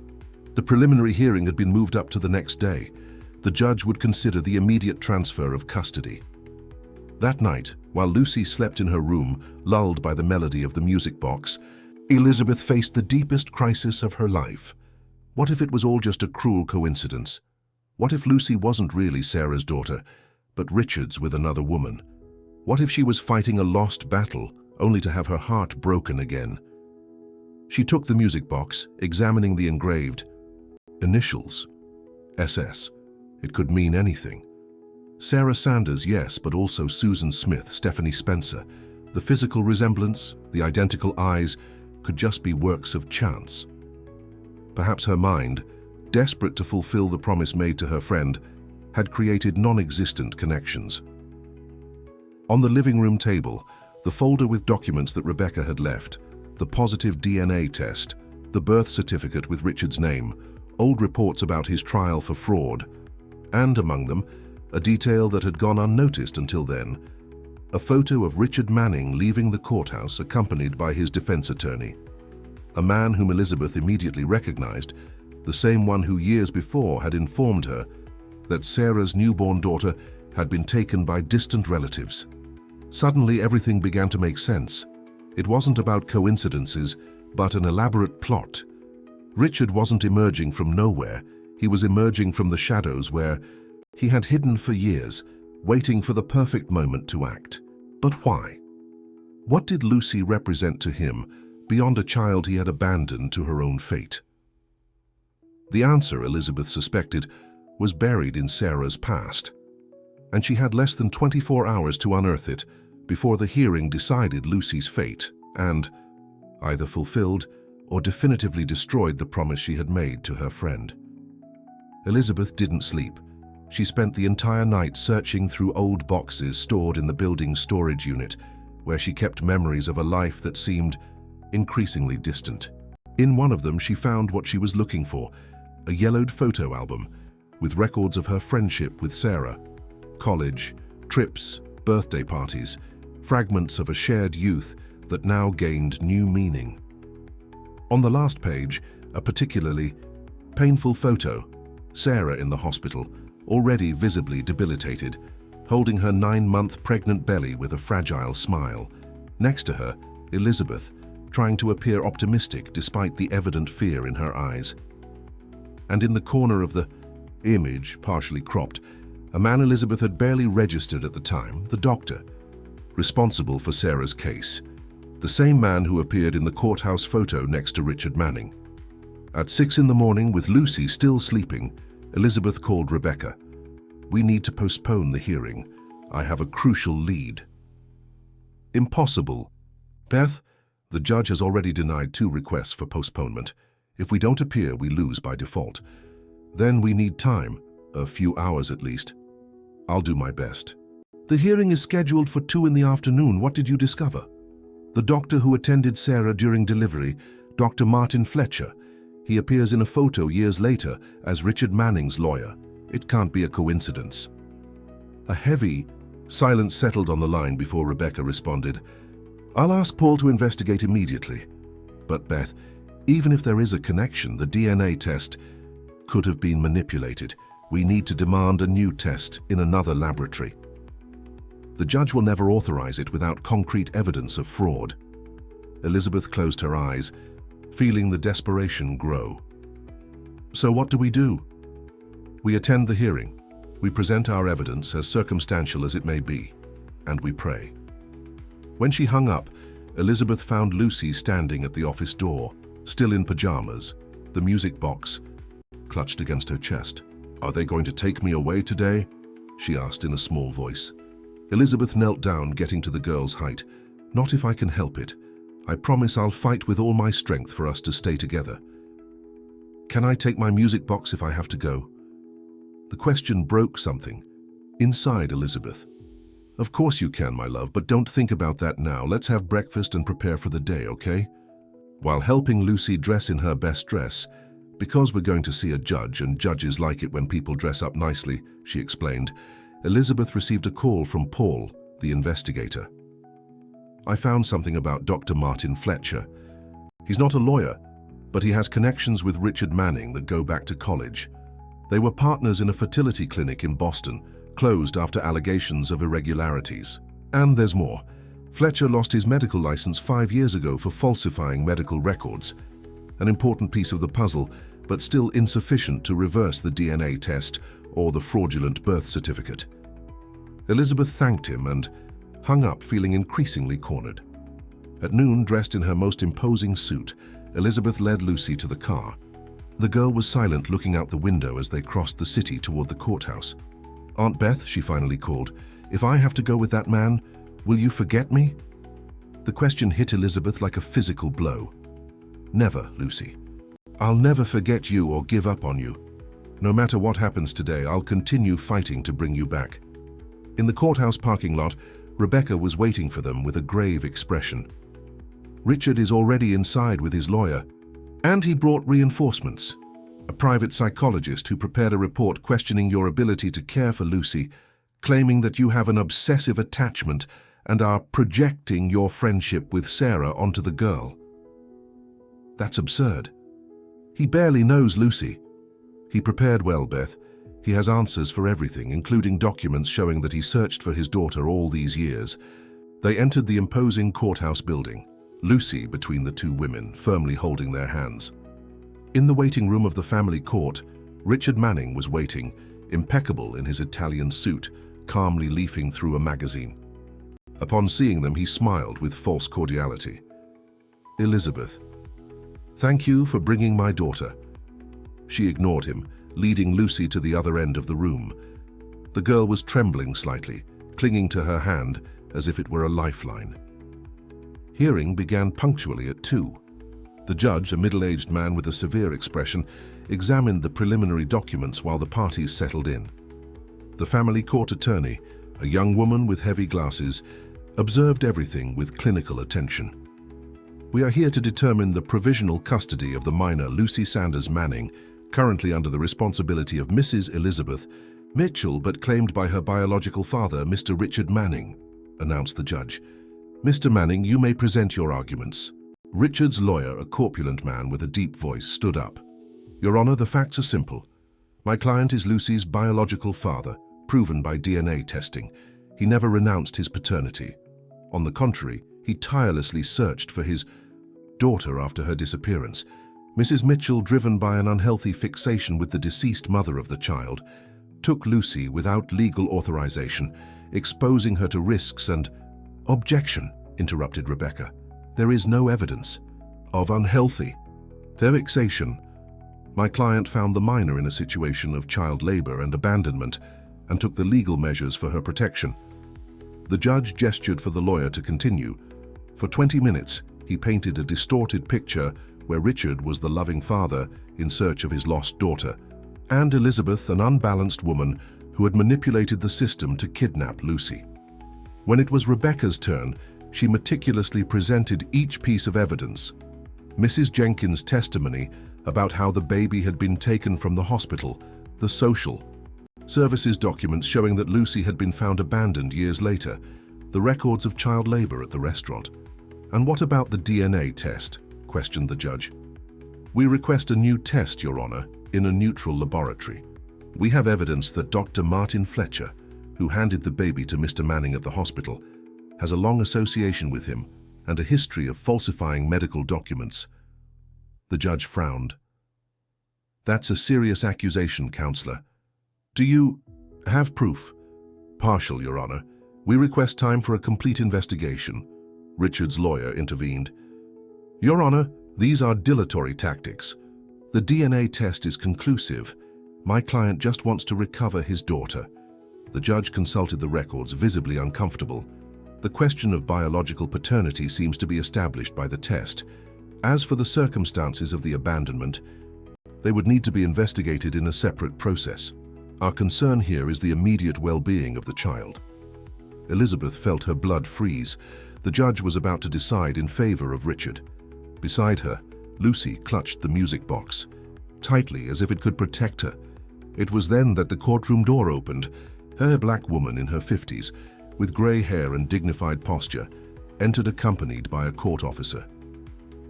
The preliminary hearing had been moved up to the next day. The judge would consider the immediate transfer of custody. That night, while Lucy slept in her room, lulled by the melody of the music box, Elizabeth faced the deepest crisis of her life. What if it was all just a cruel coincidence? What if Lucy wasn't really Sarah's daughter, but Richard's with another woman? What if she was fighting a lost battle, only to have her heart broken again? She took the music box, examining the engraved initials. SS. It could mean anything. Sarah Sanders, yes, but also Susan Smith, Stephanie Spencer. The physical resemblance, the identical eyes, could just be works of chance. Perhaps her mind, desperate to fulfill the promise made to her friend, had created non-existent connections. On the living room table, the folder with documents that Rebecca had left, the positive DNA test, the birth certificate with Richard's name, old reports about his trial for fraud, and among them, a detail that had gone unnoticed until then, a photo of Richard Manning leaving the courthouse accompanied by his defense attorney, a man whom Elizabeth immediately recognized, the same one who years before had informed her that Sarah's newborn daughter had been taken by distant relatives. Suddenly, everything began to make sense. It wasn't about coincidences, but an elaborate plot. Richard wasn't emerging from nowhere. He was emerging from the shadows where he had hidden for years, waiting for the perfect moment to act. But why? What did Lucy represent to him beyond a child he had abandoned to her own fate? The answer, Elizabeth suspected, was buried in Sarah's past, and she had less than 24 hours to unearth it before the hearing decided Lucy's fate and either fulfilled or definitively destroyed the promise she had made to her friend. Elizabeth didn't sleep. She spent the entire night searching through old boxes stored in the building's storage unit, where she kept memories of a life that seemed increasingly distant. In one of them, she found what she was looking for, a yellowed photo album with records of her friendship with Sarah, college, trips, birthday parties, fragments of a shared youth that now gained new meaning. On the last page, a particularly painful photo, Sarah in the hospital, already visibly debilitated, holding her 9-month pregnant belly with a fragile smile. Next to her, Elizabeth, trying to appear optimistic despite the evident fear in her eyes. And in the corner of the image, partially cropped, a man Elizabeth had barely registered at the time, the doctor, responsible for Sarah's case, the same man who appeared in the courthouse photo next to Richard Manning. At 6 in the morning, with Lucy still sleeping, Elizabeth called Rebecca. "We need to postpone the hearing. I have a crucial lead." "Impossible. Beth, the judge has already denied 2 requests for postponement. If we don't appear, we lose by default. Then we need time, a few hours at least. I'll do my best." "The hearing is scheduled for 2 in the afternoon. What did you discover?" "The doctor who attended Sarah during delivery, Dr. Martin Fletcher. He appears in a photo years later as Richard Manning's lawyer. It can't be a coincidence." A heavy silence settled on the line before Rebecca responded. "I'll ask Paul to investigate immediately. But Beth, even if there is a connection, the DNA test could have been manipulated. We need to demand a new test in another laboratory. The judge will never authorize it without concrete evidence of fraud." Elizabeth closed her eyes, feeling the desperation grow. "So what do we do?" "We attend the hearing. We present our evidence, as circumstantial as it may be, and we pray." When she hung up, Elizabeth found Lucy standing at the office door, still in pajamas, the music box clutched against her chest. "Are they going to take me away today?" she asked in a small voice. Elizabeth knelt down, getting to the girl's height. "Not if I can help it. I promise I'll fight with all my strength for us to stay together. Can I take my music box if I have to go?" The question broke something inside Elizabeth. "Of course you can, my love, but don't think about that now. Let's have breakfast and prepare for the day, okay?" While helping Lucy dress in her best dress, "Because we're going to see a judge, and judges like it when people dress up nicely," she explained, Elizabeth received a call from Paul, the investigator. "I found something about Dr. Martin Fletcher. He's not a lawyer, but he has connections with Richard Manning that go back to college. They were partners in a fertility clinic in Boston, closed after allegations of irregularities. And there's more. Fletcher lost his medical license 5 years ago for falsifying medical records. An important piece of the puzzle, but still insufficient to reverse the DNA test or the fraudulent birth certificate." Elizabeth thanked him and hung up, feeling increasingly cornered. At noon, dressed in her most imposing suit, Elizabeth led Lucy to the car. The girl was silent, looking out the window as they crossed the city toward the courthouse. "Aunt Beth," she finally called, "if I have to go with that man, will you forget me?" The question hit Elizabeth like a physical blow. "Never, Lucy. I'll never forget you or give up on you. No matter what happens today, I'll continue fighting to bring you back." In the courthouse parking lot, Rebecca was waiting for them with a grave expression. "Richard is already inside with his lawyer, and he brought reinforcements. A private psychologist who prepared a report questioning your ability to care for Lucy, claiming that you have an obsessive attachment and are projecting your friendship with Sarah onto the girl. That's absurd. He barely knows Lucy. He prepared well, Beth. He has answers for everything, including documents showing that he searched for his daughter all these years." They entered the imposing courthouse building, Lucy between the two women, firmly holding their hands. In the waiting room of the family court, Richard Manning was waiting, impeccable in his Italian suit, calmly leafing through a magazine. Upon seeing them, he smiled with false cordiality. "Elizabeth, thank you for bringing my daughter." She ignored him, leading Lucy to the other end of the room. The girl was trembling slightly, clinging to her hand as if it were a lifeline. Hearing began punctually at 2. The judge, a middle-aged man with a severe expression, examined the preliminary documents while the parties settled in. The family court attorney, a young woman with heavy glasses, observed everything with clinical attention. "We are here to determine the provisional custody of the minor Lucy Sanders Manning, currently under the responsibility of Mrs. Elizabeth Mitchell, but claimed by her biological father, Mr. Richard Manning," announced the judge. "Mr. Manning, you may present your arguments." Richard's lawyer, a corpulent man with a deep voice, stood up. "Your Honor, the facts are simple. My client is Lucy's biological father, proven by DNA testing. He never renounced his paternity. On the contrary, he tirelessly searched for his daughter after her disappearance. Mrs. Mitchell, driven by an unhealthy fixation with the deceased mother of the child, took Lucy without legal authorization, exposing her to risks and—" "Objection," interrupted Rebecca. "There is no evidence of unhealthy fixation. My client found the minor in a situation of child labor and abandonment and took the legal measures for her protection." The judge gestured for the lawyer to continue. For 20 minutes, he painted a distorted picture where Richard was the loving father in search of his lost daughter, and Elizabeth, an unbalanced woman who had manipulated the system to kidnap Lucy. When it was Rebecca's turn, she meticulously presented each piece of evidence. Mrs. Jenkins' testimony about how the baby had been taken from the hospital, the social services documents showing that Lucy had been found abandoned years later, the records of child labor at the restaurant. "And what about the DNA test?" questioned the judge. "We request a new test, Your Honor, in a neutral laboratory. We have evidence that Dr. Martin Fletcher, who handed the baby to Mr. Manning at the hospital, has a long association with him and a history of falsifying medical documents." The judge frowned. "That's a serious accusation, Counselor. Do you have proof?" "Partial, Your Honor. We request time for a complete investigation." Richard's lawyer intervened. "Your Honor, these are dilatory tactics. The DNA test is conclusive. My client just wants to recover his daughter." The judge consulted the records, visibly uncomfortable. The question of biological paternity seems to be established by the test. As for the circumstances of the abandonment, they would need to be investigated in a separate process. Our concern here is the immediate well-being of the child." Elizabeth felt her blood freeze. The judge was about to decide in favor of Richard. Beside her, Lucy clutched the music box, tightly as if it could protect her. It was then that the courtroom door opened. Her black woman in her 50s, with grey hair and dignified posture, entered accompanied by a court officer.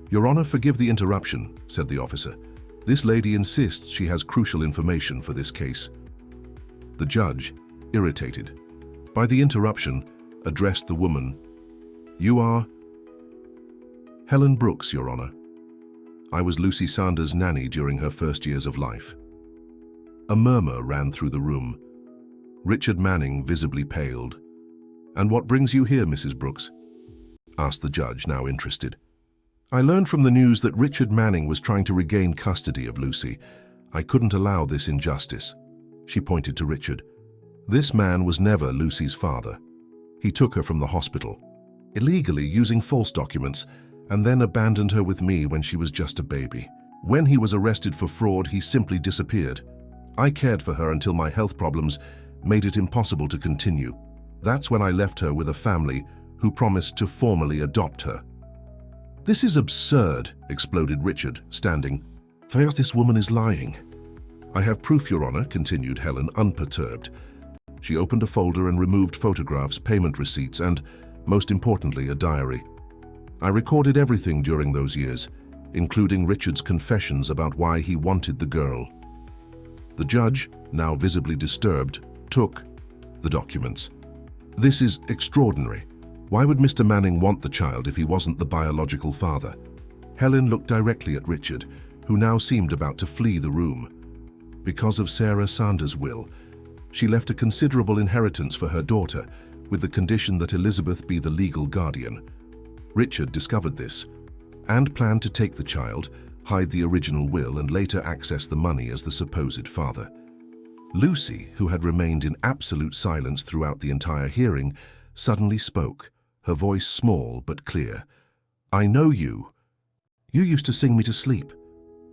"Your Honor, forgive the interruption," said the officer. "This lady insists she has crucial information for this case." The judge, irritated by the interruption, addressed the woman. "You are—" "Helen Brooks, Your Honor. I was Lucy Sanders' nanny during her first years of life." A murmur ran through the room. Richard Manning visibly paled. "And what brings you here, Mrs. Brooks?" asked the judge, now interested. I learned from the news that Richard Manning was trying to regain custody of Lucy. I couldn't allow this injustice. She pointed to Richard. This man was never Lucy's father. He took her from the hospital, illegally using false documents, and then abandoned her with me when she was just a baby. When he was arrested for fraud, he simply disappeared. I cared for her until my health problems made it impossible to continue. That's when I left her with a family who promised to formally adopt her. This is absurd, exploded Richard, standing. Fears this woman is lying. I have proof, Your Honor, continued Helen, unperturbed. She opened a folder and removed photographs, payment receipts, and, most importantly, a diary. I recorded everything during those years, including Richard's confessions about why he wanted the girl. The judge, now visibly disturbed, took the documents. This is extraordinary. Why would Mr. Manning want the child if he wasn't the biological father? Helen looked directly at Richard, who now seemed about to flee the room. Because of Sarah Sanders' will, she left a considerable inheritance for her daughter, with the condition that Elizabeth be the legal guardian. Richard discovered this, and planned to take the child, hide the original will, and later access the money as the supposed father. Lucy, who had remained in absolute silence throughout the entire hearing, suddenly spoke, her voice small but clear. I know you. You used to sing me to sleep.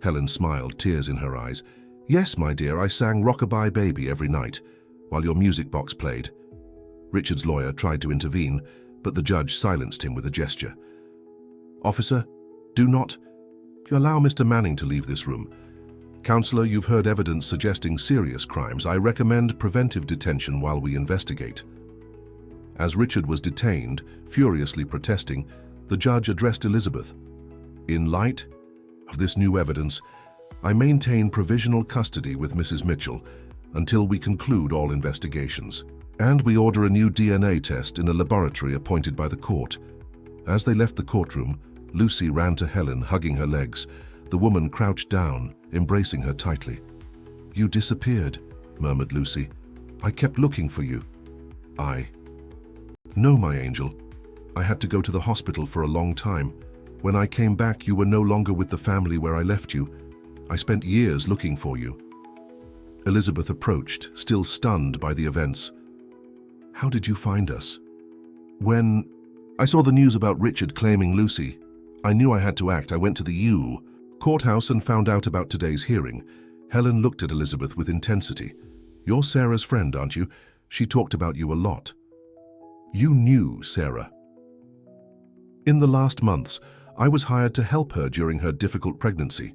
Helen smiled, tears in her eyes. Yes, my dear, I sang Rockabye Baby every night, while your music box played. Richard's lawyer tried to intervene, but the judge silenced him with a gesture. Officer, do not. You allow Mr. Manning to leave this room. Counselor, you've heard evidence suggesting serious crimes. I recommend preventive detention while we investigate. As Richard was detained, furiously protesting, the judge addressed Elizabeth. In light of this new evidence, I maintain provisional custody with Mrs. Mitchell until we conclude all investigations, and we order a new DNA test in a laboratory appointed by the court. As they left the courtroom, Lucy ran to Helen, hugging her legs. The woman crouched down, embracing her tightly. You disappeared, murmured Lucy. I kept looking for you. No, my angel. I had to go to the hospital for a long time. When I came back, you were no longer with the family where I left you. I spent years looking for you. Elizabeth approached, still stunned by the events. How did you find us? When I saw the news about Richard claiming Lucy, I knew I had to act. I went to the courthouse and found out about today's hearing. Helen looked at Elizabeth with intensity. You're Sarah's friend, aren't you? She talked about you a lot. You knew Sarah. In the last months, I was hired to help her during her difficult pregnancy.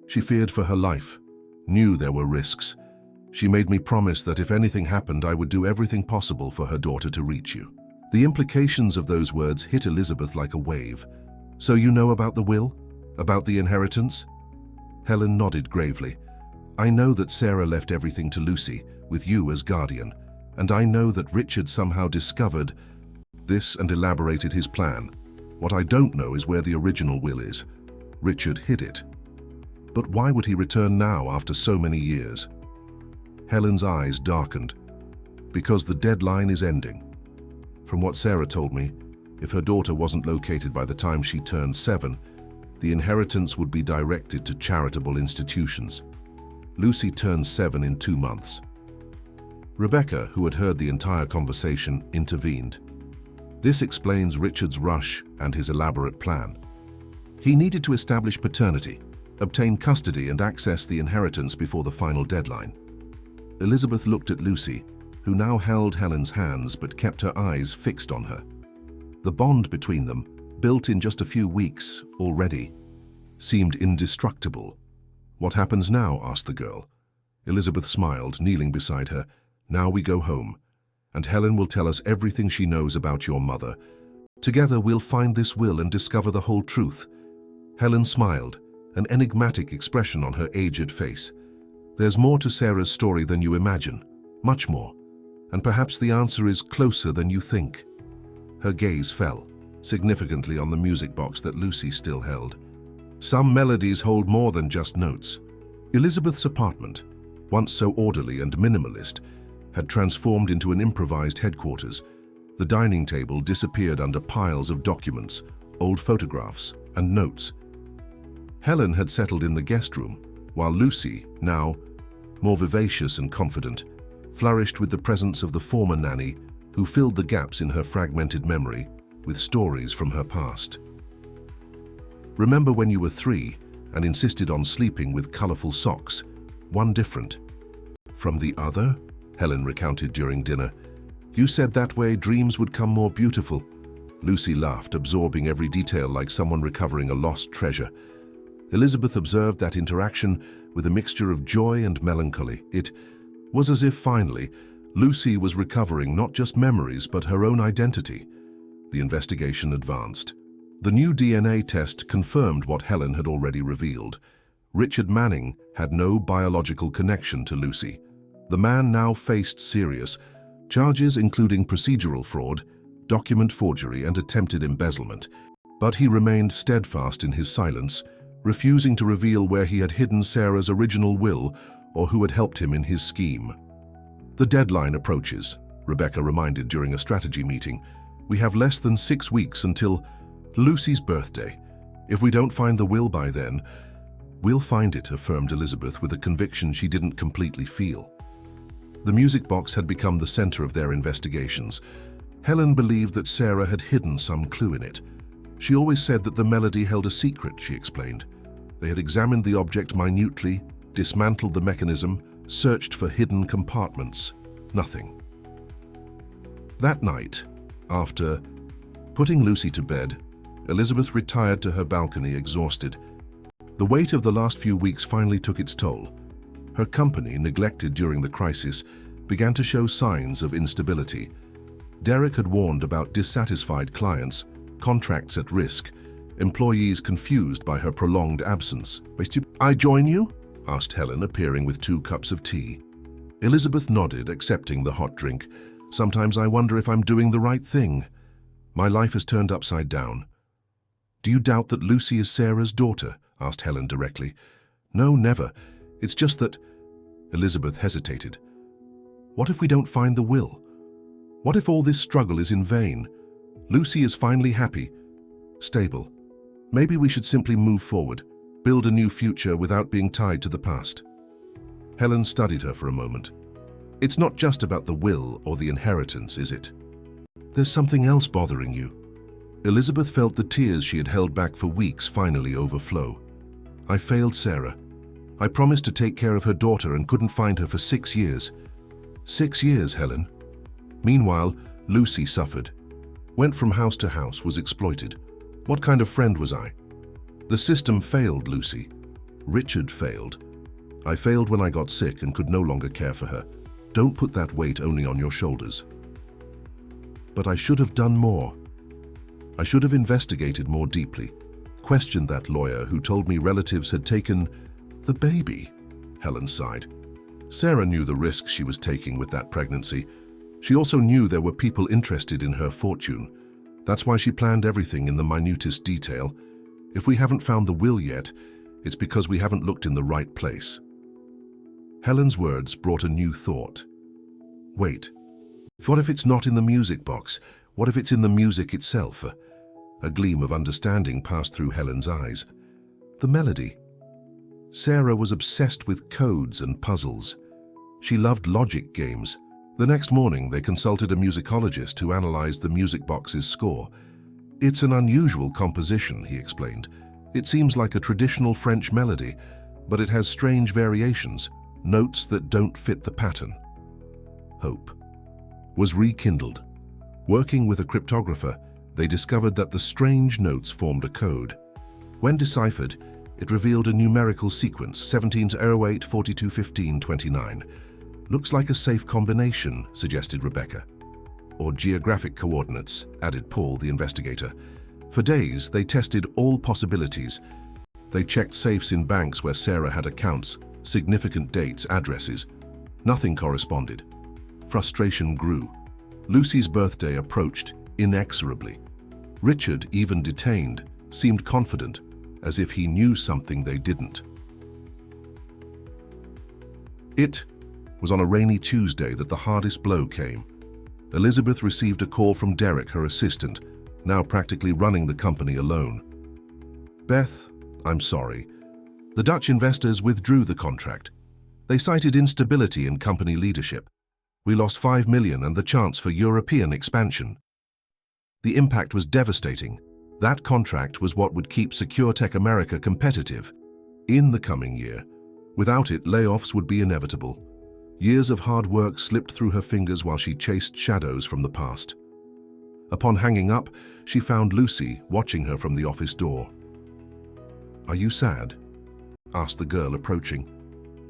She feared for her life, knew there were risks. She made me promise that if anything happened, I would do everything possible for her daughter to reach you. The implications of those words hit Elizabeth like a wave. So you know about the will? About the inheritance? Helen nodded gravely. I know that Sarah left everything to Lucy, with you as guardian, and I know that Richard somehow discovered this and elaborated his plan. What I don't know is where the original will is. Richard hid it. But why would he return now after so many years? Helen's eyes darkened. Because the deadline is ending. From what Sarah told me, if her daughter wasn't located by the time she turned 7, the inheritance would be directed to charitable institutions. Lucy turns 7 in 2 months. Rebecca, who had heard the entire conversation, intervened. This explains Richard's rush and his elaborate plan. He needed to establish paternity, obtain custody and access the inheritance before the final deadline. Elizabeth looked at Lucy, who now held Helen's hands but kept her eyes fixed on her. The bond between them, built in just a few weeks already, seemed indestructible. What happens now? Asked the girl. Elizabeth smiled, kneeling beside her. Now we go home, and Helen will tell us everything she knows about your mother. Together we'll find this will and discover the whole truth. Helen smiled, an enigmatic expression on her aged face. There's more to Sarah's story than you imagine, much more, and perhaps the answer is closer than you think. Her gaze fell, significantly on the music box that Lucy still held. Some melodies hold more than just notes. Elizabeth's apartment, once so orderly and minimalist, had transformed into an improvised headquarters. The dining table disappeared under piles of documents, old photographs, and notes. Helen had settled in the guest room, while Lucy, now more vivacious and confident, flourished with the presence of the former nanny who filled the gaps in her fragmented memory with stories from her past. "Remember when you were 3 and insisted on sleeping with colorful socks, one different from the other?" Helen recounted during dinner. "You said that way dreams would come more beautiful." Lucy laughed, absorbing every detail like someone recovering a lost treasure. Elizabeth observed that interaction with a mixture of joy and melancholy. It was as if finally Lucy was recovering not just memories but her own identity. The investigation advanced. The new DNA test confirmed what Helen had already revealed. Richard Manning had no biological connection to Lucy. The man now faced serious charges including procedural fraud, document forgery, and attempted embezzlement. But he remained steadfast in his silence, refusing to reveal where he had hidden Sarah's original will or who had helped him in his scheme. "The deadline approaches," Rebecca reminded during a strategy meeting. "We have less than 6 weeks until Lucy's birthday. If we don't find the will by then, we'll find it," affirmed Elizabeth with a conviction she didn't completely feel. The music box had become the center of their investigations. Helen believed that Sarah had hidden some clue in it. "She always said that the melody held a secret," she explained. They had examined the object minutely, dismantled the mechanism, searched for hidden compartments. Nothing. That night, after putting Lucy to bed, Elizabeth retired to her balcony exhausted. The weight of the last few weeks finally took its toll. Her company, neglected during the crisis, began to show signs of instability. Derek had warned about dissatisfied clients, contracts at risk, employees confused by her prolonged absence. "I join you?" asked Helen, appearing with 2 cups of tea. Elizabeth nodded, accepting the hot drink. "Sometimes I wonder if I'm doing the right thing. My life has turned upside down." "Do you doubt that Lucy is Sarah's daughter?" asked Helen directly. "No, never. It's just that—" Elizabeth hesitated. "What if we don't find the will? What if all this struggle is in vain? Lucy is finally happy, stable. Maybe we should simply move forward, build a new future without being tied to the past." Helen studied her for a moment. "It's not just about the will or the inheritance, is it? There's something else bothering you." Elizabeth felt the tears she had held back for weeks finally overflow. "I failed Sarah. I promised to take care of her daughter and couldn't find her for 6 years. 6 years, Helen. Meanwhile, Lucy suffered. Went from house to house, was exploited. What kind of friend was I? The system failed Lucy. Richard failed. I failed when I got sick and could no longer care for her. Don't put that weight only on your shoulders." "But I should have done more. I should have investigated more deeply. Questioned that lawyer who told me relatives had taken the baby," Helen sighed. Sarah knew the risks she was taking with that pregnancy. She also knew there were people interested in her fortune. That's why she planned everything in the minutest detail. If we haven't found the will yet, it's because we haven't looked in the right place. Helen's words brought a new thought. Wait, what if it's not in the music box? What if it's in the music itself? A gleam of understanding passed through Helen's eyes. The melody. Sarah was obsessed with codes and puzzles. She loved logic games. The next morning, they consulted a musicologist who analyzed the music box's score. "It's an unusual composition," he explained. "It seems like a traditional French melody, but it has strange variations, notes that don't fit the pattern." Hope was rekindled. Working with a cryptographer, they discovered that the strange notes formed a code. When deciphered, it revealed a numerical sequence, 1708, 42, 15, 29. "Looks like a safe combination," suggested Rebecca. "Or geographic coordinates," added Paul, the investigator. For days, they tested all possibilities. They checked safes in banks where Sarah had accounts, significant dates, addresses. Nothing corresponded. Frustration grew. Lucy's birthday approached inexorably. Richard, even detained, seemed confident, as if he knew something they didn't. It was on a rainy Tuesday that the hardest blow came. Elizabeth received a call from Derek, her assistant, now practically running the company alone. Beth, I'm sorry. The Dutch investors withdrew the contract. They cited instability in company leadership. We lost 5 million and the chance for European expansion. The impact was devastating. That contract was what would keep SecureTech America competitive in the coming year. Without it, layoffs would be inevitable. Years of hard work slipped through her fingers while she chased shadows from the past. Upon hanging up, she found Lucy watching her from the office door. "Are you sad?" asked the girl, approaching.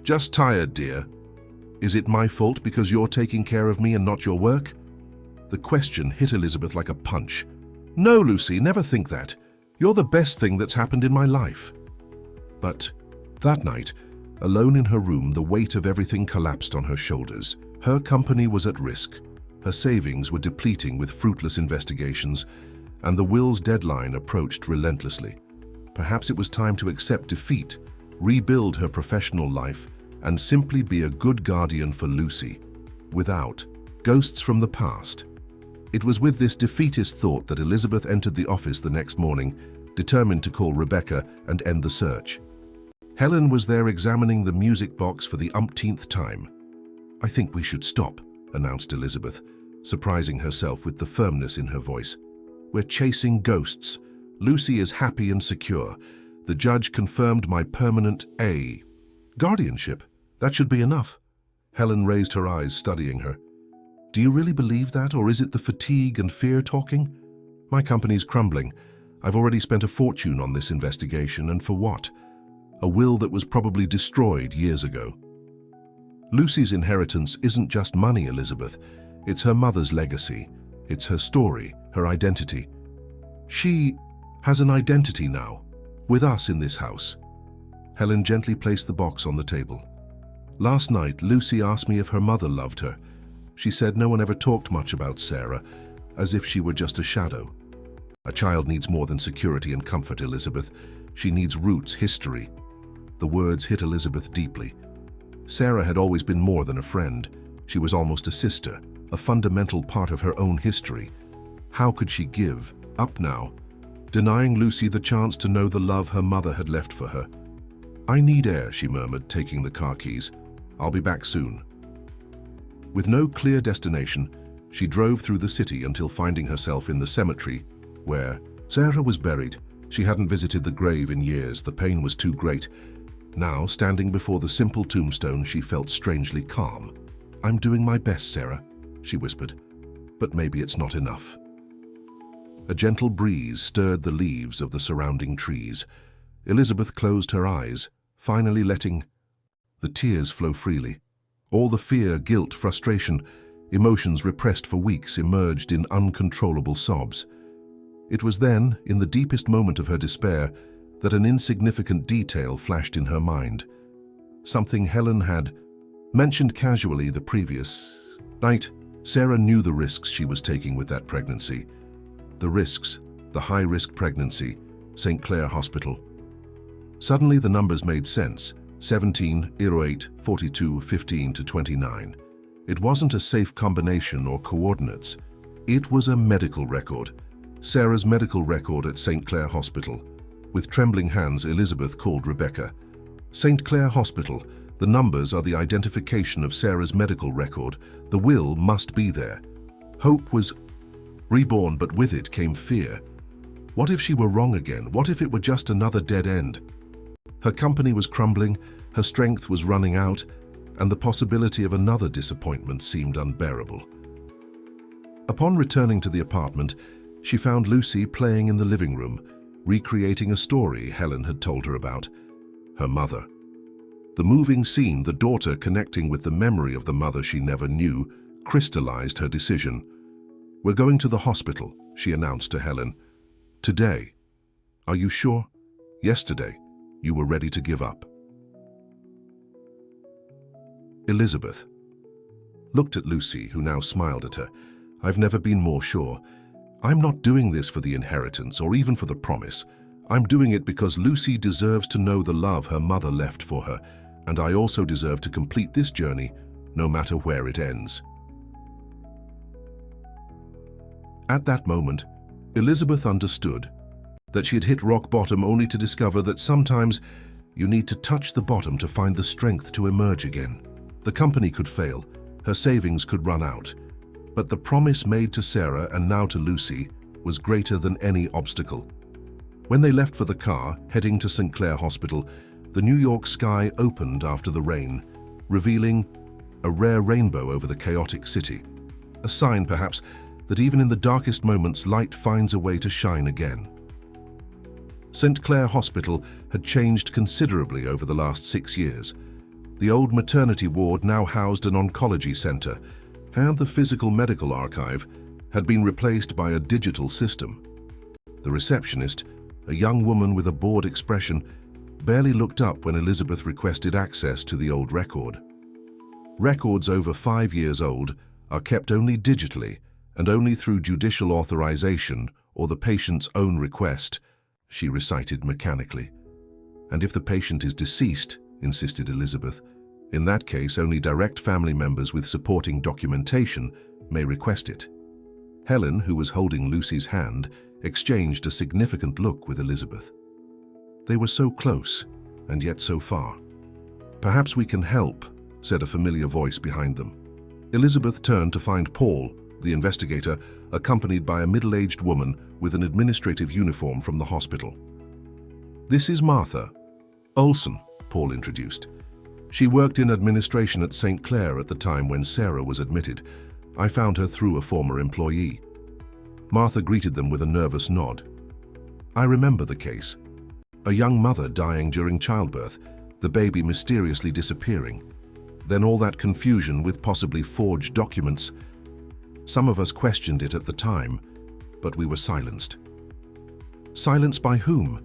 "Just tired, dear. Is it my fault because you're taking care of me and not your work?" The question hit Elizabeth like a punch. "No, Lucy, never think that. You're the best thing that's happened in my life." But that night, alone in her room, the weight of everything collapsed on her shoulders. Her company was at risk. Her savings were depleting with fruitless investigations, and the will's deadline approached relentlessly. Perhaps it was time to accept defeat, rebuild her professional life, and simply be a good guardian for Lucy. Without ghosts from the past. It was with this defeatist thought that Elizabeth entered the office the next morning, determined to call Rebecca and end the search. Helen was there examining the music box for the umpteenth time. "I think we should stop," announced Elizabeth, surprising herself with the firmness in her voice. "We're chasing ghosts. Lucy is happy and secure. The judge confirmed my permanent guardianship. That should be enough." Helen raised her eyes, studying her. "Do you really believe that, or is it the fatigue and fear talking? My company's crumbling. I've already spent a fortune on this investigation, and for what? A will that was probably destroyed years ago." Lucy's inheritance isn't just money, Elizabeth. It's her mother's legacy. It's her story, her identity. She has an identity now, with us in this house. Helen gently placed the box on the table. "Last night, Lucy asked me if her mother loved her. She said no one ever talked much about Sarah, as if she were just a shadow. A child needs more than security and comfort, Elizabeth. She needs roots, history." The words hit Elizabeth deeply. Sarah had always been more than a friend. She was almost a sister, a fundamental part of her own history. How could she give up now, denying Lucy the chance to know the love her mother had left for her? "I need air," she murmured, taking the car keys. "I'll be back soon." With no clear destination, she drove through the city until finding herself in the cemetery where Sarah was buried. She hadn't visited the grave in years. The pain was too great. Now, standing before the simple tombstone, she felt strangely calm. "I'm doing my best, Sarah," she whispered, "but maybe it's not enough." A gentle breeze stirred the leaves of the surrounding trees. Elizabeth closed her eyes, finally letting the tears flow freely. All the fear, guilt, frustration, emotions repressed for weeks emerged in uncontrollable sobs. It was then, in the deepest moment of her despair, that an insignificant detail flashed in her mind. Something Helen had mentioned casually the previous night. Sarah knew the risks she was taking with that pregnancy. The risks, the high-risk pregnancy, St. Clair Hospital. Suddenly the numbers made sense. 17, 08, 42, 15 to 29. It wasn't a safe combination or coordinates. It was a medical record. Sarah's medical record at St. Clair Hospital. With trembling hands, Elizabeth called Rebecca. "St. Clair Hospital. The numbers are the identification of Sarah's medical record. The will must be there." Hope was reborn, but with it came fear. What if she were wrong again? What if it were just another dead end? Her company was crumbling, her strength was running out, and the possibility of another disappointment seemed unbearable. Upon returning to the apartment, she found Lucy playing in the living room, recreating a story Helen had told her about her mother. The moving scene, the daughter connecting with the memory of the mother she never knew, crystallized her decision. "We're going to the hospital," she announced to Helen. "Today." "Are you sure?" "Yesterday. You were ready to give up." Elizabeth looked at Lucy, who now smiled at her. "I've never been more sure. I'm not doing this for the inheritance or even for the promise. I'm doing it because Lucy deserves to know the love her mother left for her, and I also deserve to complete this journey, no matter where it ends." At that moment, Elizabeth understood. that she had hit rock bottom only to discover that sometimes you need to touch the bottom to find the strength to emerge again. The company could fail, her savings could run out, but the promise made to Sarah and now to Lucy was greater than any obstacle. When they left for the car, heading to St. Clair Hospital, the New York sky opened after the rain, revealing a rare rainbow over the chaotic city. A sign, perhaps, that even in the darkest moments, light finds a way to shine again. St. Clair Hospital had changed considerably over the last 6 years. The old maternity ward now housed an oncology center, and the physical medical archive had been replaced by a digital system. The receptionist, a young woman with a bored expression, barely looked up when Elizabeth requested access to the old record. Records over 5 years old are kept only digitally and only through judicial authorization or the patient's own request, she recited mechanically. And if the patient is deceased, insisted Elizabeth, in that case only direct family members with supporting documentation may request it. Helen, who was holding Lucy's hand, exchanged a significant look with Elizabeth. They were so close, and yet so far. "Perhaps we can help," said a familiar voice behind them. Elizabeth turned to find Paul, the investigator, accompanied by a middle-aged woman with an administrative uniform from the hospital. "This is Martha Olson," Paul introduced. "She worked in administration at St. Clair at the time when Sarah was admitted. I found her through a former employee." Martha greeted them with a nervous nod. "I remember the case. A young mother dying during childbirth, the baby mysteriously disappearing. Then all that confusion with possibly forged documents. Some of us questioned it at the time, but we were silenced." "Silenced by whom?"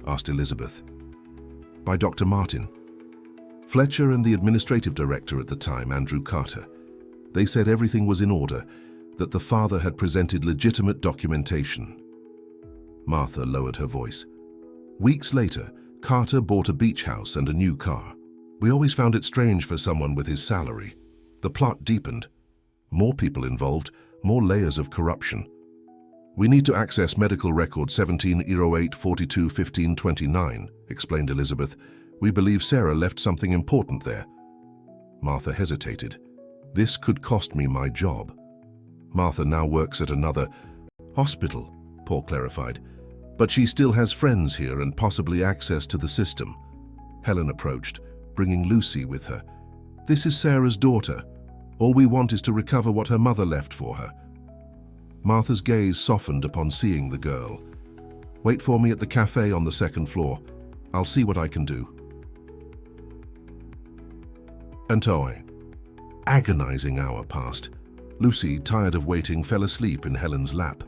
asked Elizabeth. "By Dr. Martin. Fletcher and the administrative director at the time, Andrew Carter. They said everything was in order, that the father had presented legitimate documentation." Martha lowered her voice. "Weeks later, Carter bought a beach house and a new car. We always found it strange for someone with his salary. The plot deepened. More people involved, more layers of corruption. We need to access medical record 1708-42-1529, explained Elizabeth. We believe Sarah left something important there. Martha hesitated. This could cost me my job. Martha now works at another hospital, Paul clarified. But she still has friends here and possibly access to the system. Helen approached, bringing Lucy with her. This is Sarah's daughter. All we want is to recover what her mother left for her. Martha's gaze softened upon seeing the girl. Wait for me at the cafe on the second floor. I'll see what I can do. An agonizing hour passed. Lucy, tired of waiting, fell asleep in Helen's lap.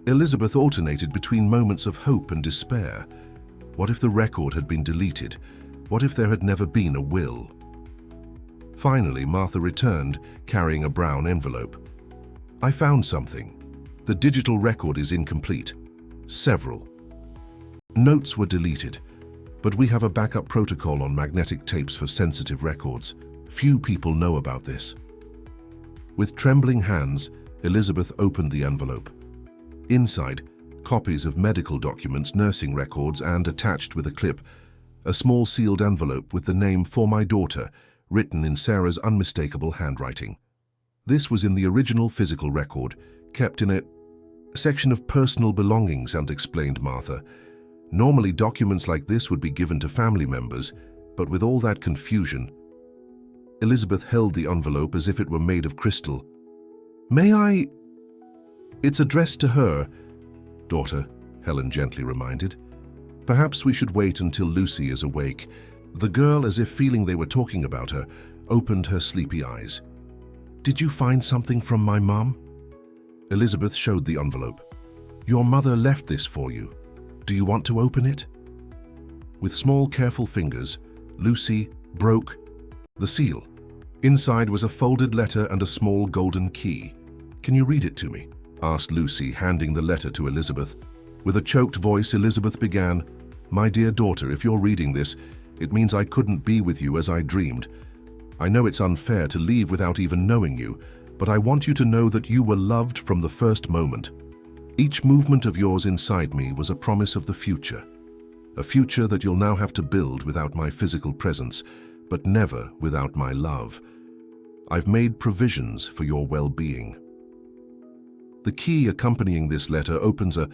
Elizabeth alternated between moments of hope and despair. What if the record had been deleted? What if there had never been a will? Finally, Martha returned, carrying a brown envelope. I found something. The digital record is incomplete. Several. Notes were deleted, but we have a backup protocol on magnetic tapes for sensitive records. Few people know about this. With trembling hands, Elizabeth opened the envelope. Inside, copies of medical documents, nursing records, and attached with a clip, a small sealed envelope with the name "For my daughter," written in Sarah's unmistakable handwriting. This was in the original physical record, kept in a section of personal belongings, and explained Martha. Normally documents like this would be given to family members, but with all that confusion. Elizabeth held the envelope as if it were made of crystal. May I? It's addressed to her, daughter, Helen gently reminded. Perhaps we should wait until Lucy is awake. The girl, as if feeling they were talking about her, opened her sleepy eyes. Did you find something from my mom? Elizabeth showed the envelope. Your mother left this for you. Do you want to open it? With small, careful fingers, Lucy broke the seal. Inside was a folded letter and a small golden key. Can you read it to me? Asked Lucy, handing the letter to Elizabeth. With a choked voice, Elizabeth began, My dear daughter, if you're reading this, it means I couldn't be with you as I dreamed. I know it's unfair to leave without even knowing you, but I want you to know that you were loved from the first moment. Each movement of yours inside me was a promise of the future. A future that you'll now have to build without my physical presence, but never without my love. I've made provisions for your well-being. The key accompanying this letter opens a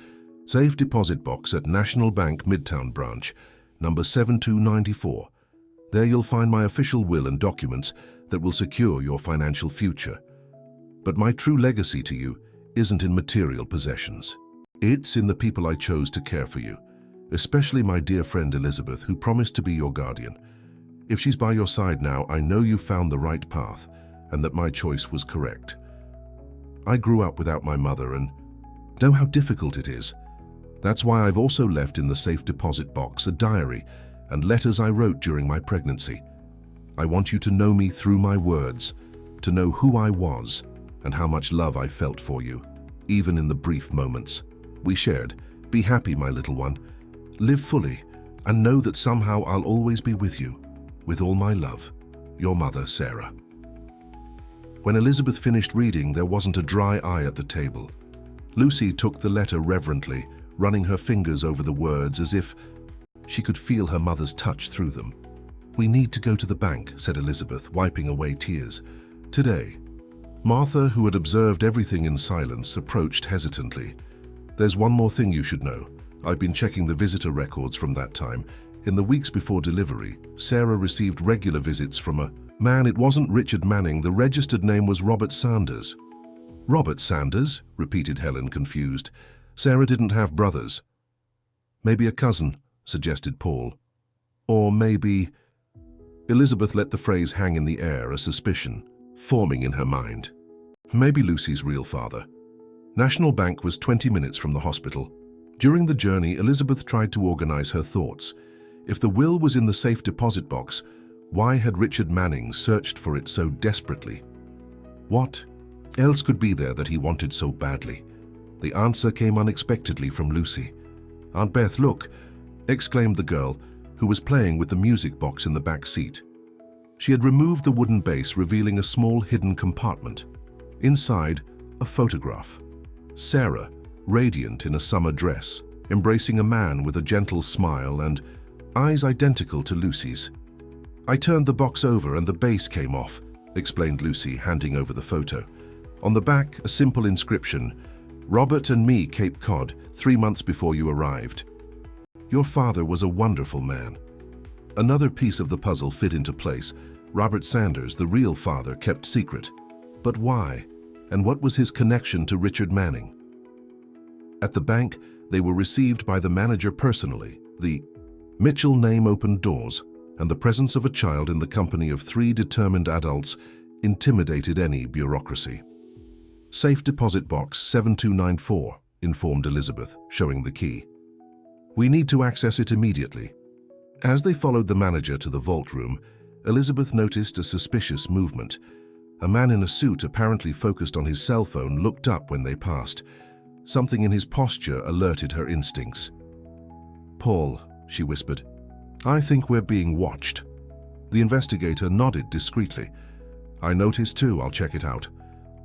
safe deposit box at National Bank Midtown Branch, number 7294. There you'll find my official will and documents that will secure your financial future. But my true legacy to you isn't in material possessions. It's in the people I chose to care for you, especially my dear friend Elizabeth, who promised to be your guardian. If she's by your side now, I know you found the right path and that my choice was correct. I grew up without my mother and know how difficult it is. That's why I've also left in the safe deposit box a diary and letters I wrote during my pregnancy. I want you to know me through my words, to know who I was and how much love I felt for you, even in the brief moments we shared. Be happy, my little one. Live fully and know that somehow I'll always be with you. With all my love, your mother, Sarah. When Elizabeth finished reading, there wasn't a dry eye at the table. Lucy took the letter reverently, running her fingers over the words as if she could feel her mother's touch through them. "We need to go to the bank," said Elizabeth, wiping away tears. "Today." Martha, who had observed everything in silence, approached hesitantly. "There's one more thing you should know. I've been checking the visitor records from that time. In the weeks before delivery, Sarah received regular visits from a man. It wasn't Richard Manning. The registered name was Robert Sanders." "Robert Sanders?" repeated Helen, confused. "Sarah didn't have brothers." "Maybe a cousin," suggested Paul. "Or maybe—" Elizabeth let the phrase hang in the air, a suspicion forming in her mind. Maybe Lucy's real father. National Bank was 20 minutes from the hospital. During the journey, Elizabeth tried to organize her thoughts. If the will was in the safe deposit box, why had Richard Manning searched for it so desperately? What else could be there that he wanted so badly? The answer came unexpectedly from Lucy. "Aunt Beth, look!" exclaimed the girl, who was playing with the music box in the back seat. She had removed the wooden base, revealing a small hidden compartment. Inside, a photograph. Sarah, radiant in a summer dress, embracing a man with a gentle smile and eyes identical to Lucy's. "I turned the box over and the base came off," explained Lucy, handing over the photo. On the back, a simple inscription: "Robert and me, Cape Cod, 3 months before you arrived. Your father was a wonderful man." Another piece of the puzzle fit into place. Robert Sanders, the real father, kept secret. But why? And what was his connection to Richard Manning? At the bank, they were received by the manager personally. The Mitchell name opened doors, and the presence of a child in the company of 3 determined adults intimidated any bureaucracy. "Safe deposit box 7294, informed Elizabeth, showing the key. "We need to access it immediately." As they followed the manager to the vault room, Elizabeth noticed a suspicious movement. A man in a suit, apparently focused on his cell phone, looked up when they passed. Something in his posture alerted her instincts. "Paul," she whispered, "I think we're being watched." The investigator nodded discreetly. "I noticed too. I'll check it out."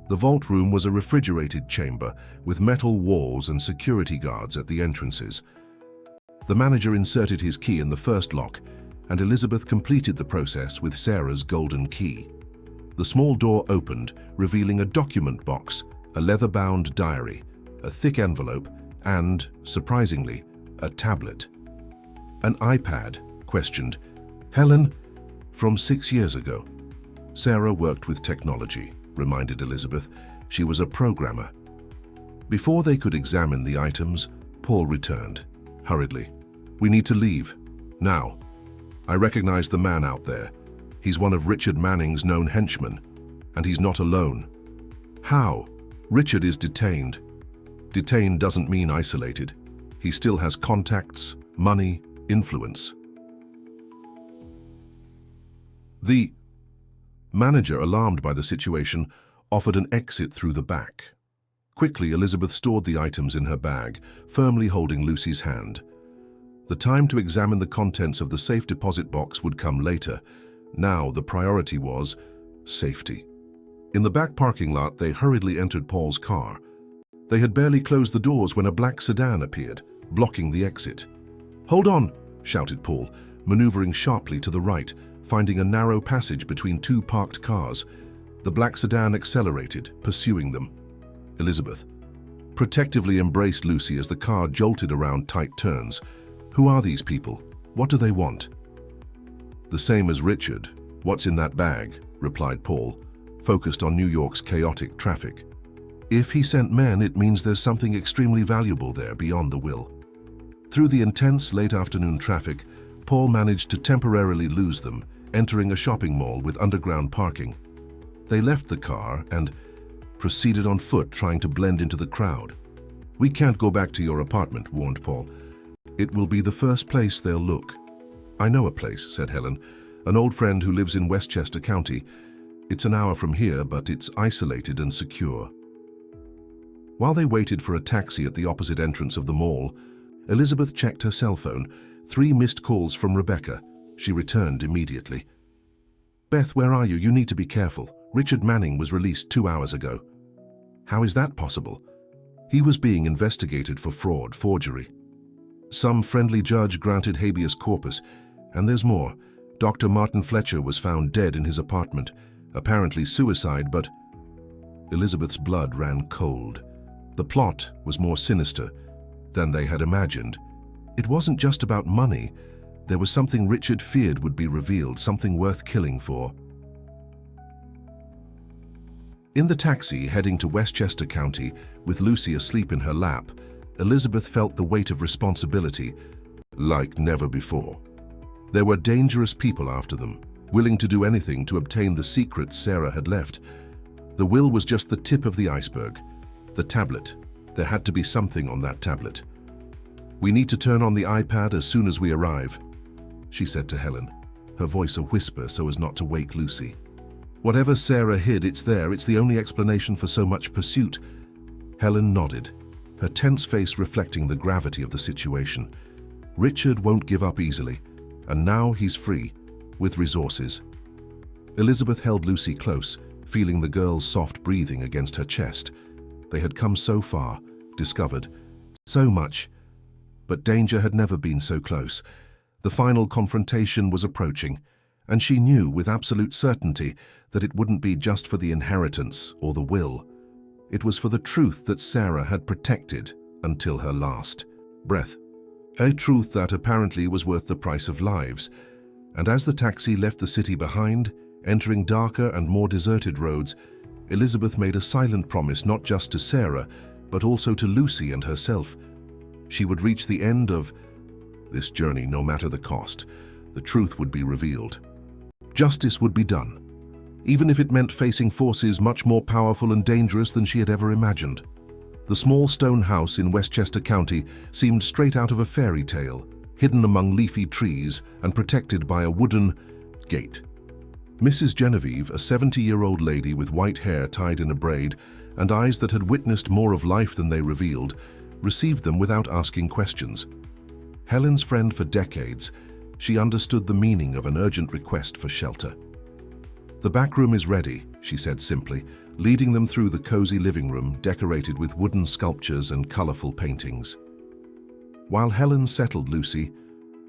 The vault room was a refrigerated chamber with metal walls and security guards at the entrances. The manager inserted his key in the first lock, and Elizabeth completed the process with Sarah's golden key. The small door opened, revealing a document box, a leather-bound diary, a thick envelope, and, surprisingly, a tablet. "An iPad?" questioned Helen. "From 6 years ago." Sarah worked with technology, reminded Elizabeth. She was a programmer. Before they could examine the items, Paul returned, hurriedly. "We need to leave. Now. I recognize the man out there. He's one of Richard Manning's known henchmen, and he's not alone." "How?" "Richard is detained." "Detained doesn't mean isolated. He still has contacts, money, influence." The manager, alarmed by the situation, offered an exit through the back. Quickly, Elizabeth stored the items in her bag, firmly holding Lucy's hand. The time to examine the contents of the safe deposit box would come later. Now the priority was safety. In the back parking lot, they hurriedly entered Paul's car. They had barely closed the doors when a black sedan appeared, blocking the exit. "Hold on!" shouted Paul, maneuvering sharply to the right, finding a narrow passage between two parked cars. The black sedan accelerated, pursuing them. Elizabeth protectively embraced Lucy as the car jolted around tight turns. "Who are these people? What do they want?" "The same as Richard. What's in that bag?" replied Paul, focused on New York's chaotic traffic. "If he sent men, it means there's something extremely valuable there beyond the will." Through the intense late afternoon traffic, Paul managed to temporarily lose them, entering a shopping mall with underground parking. They left the car and proceeded on foot, trying to blend into the crowd. "We can't go back to your apartment," warned Paul. "It will be the first place they'll look." "I know a place," said Helen, "an old friend who lives in Westchester County. It's an hour from here, but it's isolated and secure." While they waited for a taxi at the opposite entrance of the mall, Elizabeth checked her cell phone. 3 missed calls from Rebecca. She returned immediately. "Beth, where are you? You need to be careful. Richard Manning was released 2 hours ago." "How is that possible?" "He was being investigated for fraud, forgery. Some friendly judge granted habeas corpus, and there's more. Dr. Martin Fletcher was found dead in his apartment, apparently suicide, but..." Elizabeth's blood ran cold. The plot was more sinister than they had imagined. It wasn't just about money. There was something Richard feared would be revealed, something worth killing for. In the taxi heading to Westchester County, with Lucy asleep in her lap, Elizabeth felt the weight of responsibility like never before. There were dangerous people after them, willing to do anything to obtain the secrets Sarah had left. The will was just the tip of the iceberg. The tablet. There had to be something on that tablet. "We need to turn on the iPad as soon as we arrive," she said to Helen, her voice a whisper so as not to wake Lucy. "Whatever Sarah hid, it's there. It's the only explanation for so much pursuit." Helen nodded, her tense face reflecting the gravity of the situation. Richard won't give up easily, and now he's free, with resources. Elizabeth held Lucy close, feeling the girl's soft breathing against her chest. They had come so far, discovered so much, but danger had never been so close. The final confrontation was approaching, and she knew with absolute certainty that it wouldn't be just for the inheritance or the will. It was for the truth that Sarah had protected until her last breath. A truth that apparently was worth the price of lives. And as the taxi left the city behind, entering darker and more deserted roads, Elizabeth made a silent promise not just to Sarah, but also to Lucy and herself. She would reach the end of this journey no matter the cost. The truth would be revealed. Justice would be done, even if it meant facing forces much more powerful and dangerous than she had ever imagined. The small stone house in Westchester County seemed straight out of a fairy tale, hidden among leafy trees and protected by a wooden gate. Mrs. Genevieve, a 70-year-old lady with white hair tied in a braid and eyes that had witnessed more of life than they revealed, received them without asking questions. Helen's friend for decades, she understood the meaning of an urgent request for shelter. "The back room is ready," she said simply, leading them through the cozy living room decorated with wooden sculptures and colorful paintings. While Helen settled Lucy,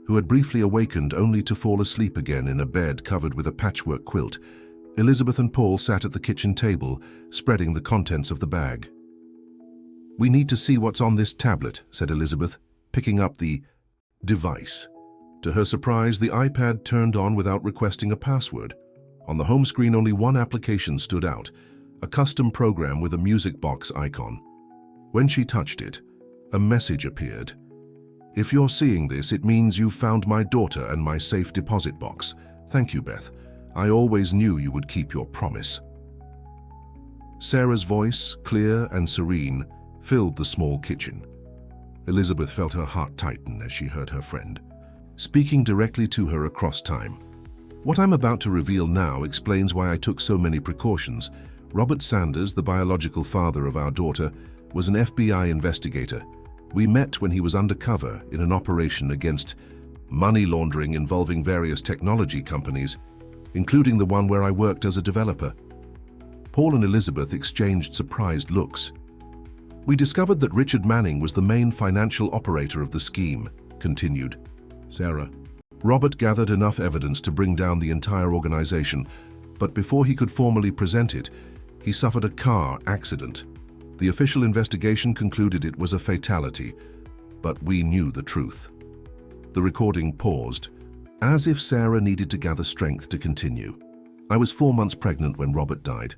who had briefly awakened only to fall asleep again in a bed covered with a patchwork quilt, Elizabeth and Paul sat at the kitchen table, spreading the contents of the bag. "We need to see what's on this tablet," said Elizabeth, picking up the device. To her surprise, the iPad turned on without requesting a password. On the home screen, only one application stood out, a custom program with a music box icon. When she touched it, a message appeared. "If you're seeing this, it means you've found my daughter and my safe deposit box. Thank you, Beth. I always knew you would keep your promise." Sarah's voice, clear and serene, filled the small kitchen. Elizabeth felt her heart tighten as she heard her friend speaking directly to her across time. "What I'm about to reveal now explains why I took so many precautions. Robert Sanders, the biological father of our daughter, was an FBI investigator. We met when he was undercover in an operation against money laundering involving various technology companies, including the one where I worked as a developer." Paul and Elizabeth exchanged surprised looks. We discovered that Richard Manning was the main financial operator of the scheme, continued Sarah. Robert gathered enough evidence to bring down the entire organization, but before he could formally present it, he suffered a car accident. The official investigation concluded it was a fatality, but we knew the truth. The recording paused, as if Sarah needed to gather strength to continue. I was 4 months pregnant when Robert died.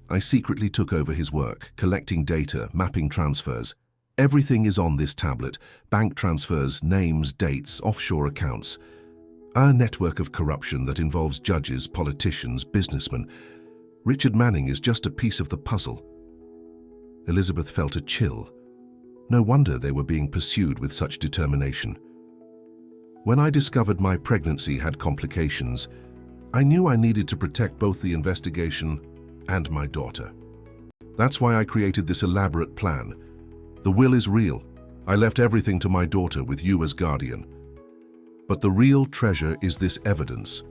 I secretly took over his work, collecting data, mapping transfers. Everything is on this tablet: bank transfers, names, dates, offshore accounts. A network of corruption that involves judges, politicians, businessmen. Richard Manning is just a piece of the puzzle. Elizabeth felt a chill. No wonder they were being pursued with such determination. When I discovered my pregnancy had complications, I knew I needed to protect both the investigation and my daughter. That's why I created this elaborate plan. The will is real. I left everything to my daughter with you as guardian. But the real treasure is this evidence.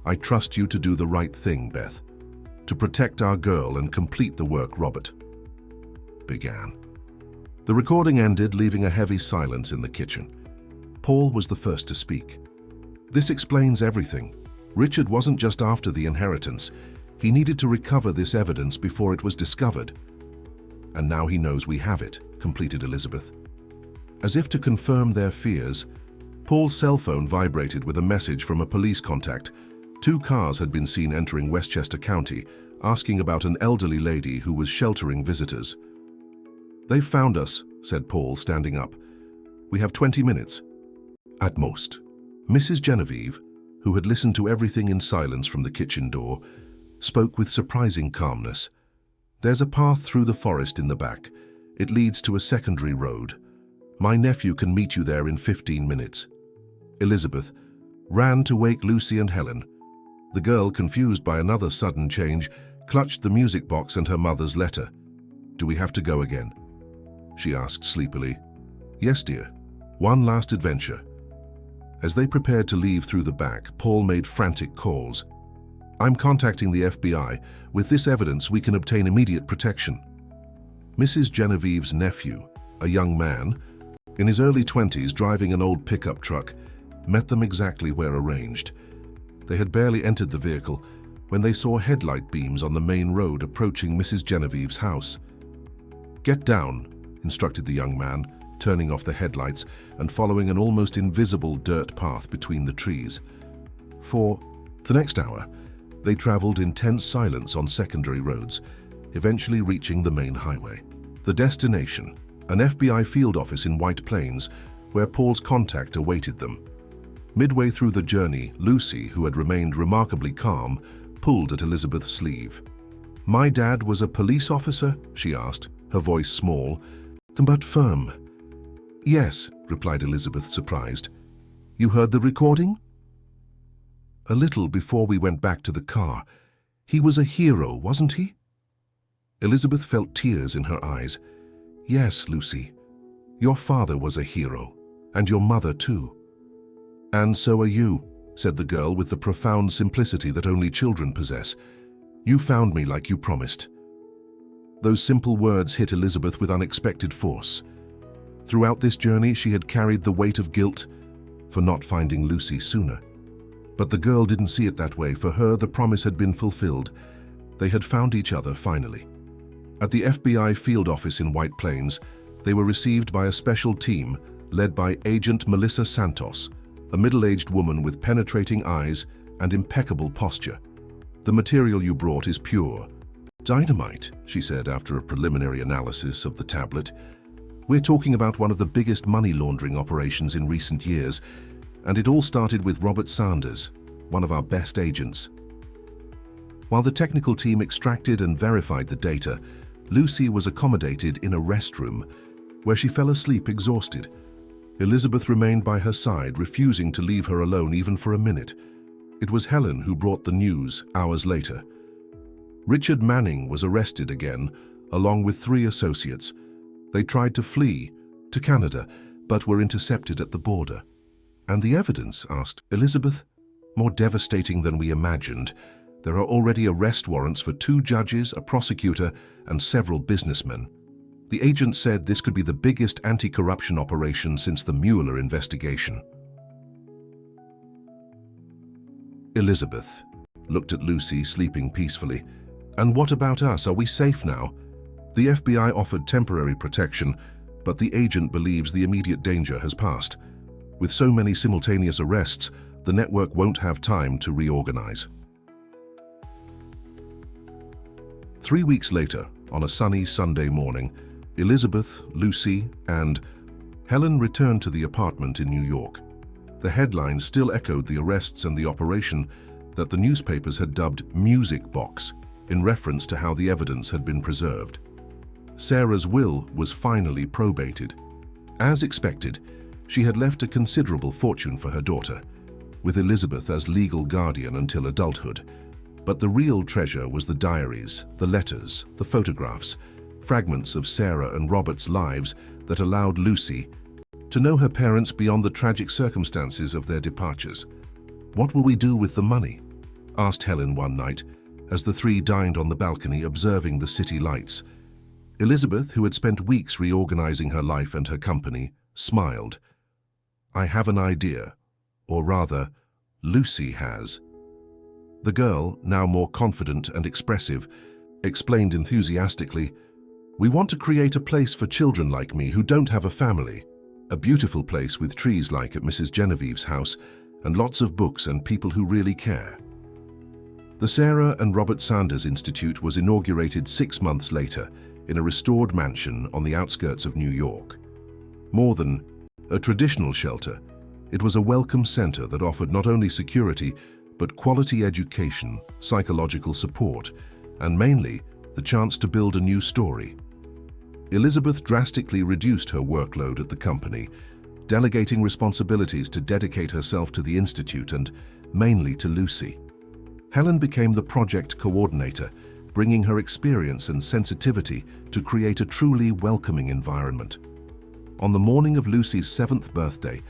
I trust you to do the right thing, Beth, to protect our girl and complete the work Robert began. The recording ended, leaving a heavy silence in the kitchen. Paul was the first to speak. This explains everything. Richard wasn't just after the inheritance. He needed to recover this evidence before it was discovered. And now he knows we have it, completed Elizabeth. As if to confirm their fears, Paul's cell phone vibrated with a message from a police contact. 2 cars had been seen entering Westchester County, asking about an elderly lady who was sheltering visitors. "They've found us," said Paul, standing up. "We have 20 minutes. At most." Mrs. Genevieve, who had listened to everything in silence from the kitchen door, spoke with surprising calmness. "There's a path through the forest in the back. It leads to a secondary road. My nephew can meet you there in 15 minutes. Elizabeth ran to wake Lucy and Helen. The girl, confused by another sudden change, clutched the music box and her mother's letter. "Do we have to go again?" she asked sleepily. "Yes, dear. One last adventure." As they prepared to leave through the back, Paul made frantic calls. "I'm contacting the FBI. With this evidence, we can obtain immediate protection." Mrs. Genevieve's nephew, a young man, in his early 20s driving an old pickup truck, met them exactly where arranged. They had barely entered the vehicle when they saw headlight beams on the main road approaching Mrs. Genevieve's house. "Get down," instructed the young man, turning off the headlights and following an almost invisible dirt path between the trees. For the next hour, they traveled in tense silence on secondary roads, eventually reaching the main highway. The destination, an FBI field office in White Plains, where Paul's contact awaited them. Midway through the journey, Lucy, who had remained remarkably calm, pulled at Elizabeth's sleeve. "My dad was a police officer?" she asked, her voice small, but firm. "Yes," replied Elizabeth, surprised. "You heard the recording?" "A little before we went back to the car. He was a hero, wasn't he?" Elizabeth felt tears in her eyes. "Yes, Lucy. Your father was a hero, and your mother too." "And so are you," said the girl with the profound simplicity that only children possess. "You found me like you promised." Those simple words hit Elizabeth with unexpected force. Throughout this journey, she had carried the weight of guilt for not finding Lucy sooner. But the girl didn't see it that way. For her, the promise had been fulfilled. They had found each other finally. At the FBI field office in White Plains, they were received by a special team led by Agent Melissa Santos, a middle-aged woman with penetrating eyes and impeccable posture. "The material you brought is pure dynamite," she said after a preliminary analysis of the tablet. "We're talking about one of the biggest money laundering operations in recent years, and it all started with Robert Sanders, one of our best agents." While the technical team extracted and verified the data, Lucy was accommodated in a restroom, where she fell asleep exhausted. Elizabeth remained by her side, refusing to leave her alone even for a minute. It was Helen who brought the news hours later. Richard Manning was arrested again, along with 3 associates. They tried to flee to Canada, but were intercepted at the border. "And the evidence?" asked Elizabeth. "More devastating than we imagined. There are already arrest warrants for 2 judges, a prosecutor, and several businessmen. The agent said this could be the biggest anti-corruption operation since the Mueller investigation. Elizabeth looked at Lucy sleeping peacefully. "And what about us? Are we safe now?" The FBI offered temporary protection, but the agent believes the immediate danger has passed. With so many simultaneous arrests, the network won't have time to reorganize. 3 weeks later, on a sunny Sunday morning, Elizabeth, Lucy, and Helen returned to the apartment in New York. The headlines still echoed the arrests and the operation that the newspapers had dubbed Music Box, in reference to how the evidence had been preserved. Sarah's will was finally probated. As expected, she had left a considerable fortune for her daughter, with Elizabeth as legal guardian until adulthood. But the real treasure was the diaries, the letters, the photographs, fragments of Sarah and Robert's lives that allowed Lucy to know her parents beyond the tragic circumstances of their departures. "What will we do with the money?" asked Helen one night, as the three dined on the balcony observing the city lights. Elizabeth, who had spent weeks reorganizing her life and her company, smiled. "I have an idea, or rather, Lucy has." The girl, now more confident and expressive, explained enthusiastically, "We want to create a place for children like me who don't have a family. A beautiful place with trees like at Mrs. Genevieve's house, and lots of books and people who really care." The Sarah and Robert Sanders Institute was inaugurated 6 months later in a restored mansion on the outskirts of New York. More than a traditional shelter, it was a welcome center that offered not only security, but quality education, psychological support, and mainly the chance to build a new story. Elizabeth drastically reduced her workload at the company, delegating responsibilities to dedicate herself to the Institute and mainly to Lucy. Helen became the project coordinator, bringing her experience and sensitivity to create a truly welcoming environment. On the morning of Lucy's 7th birthday,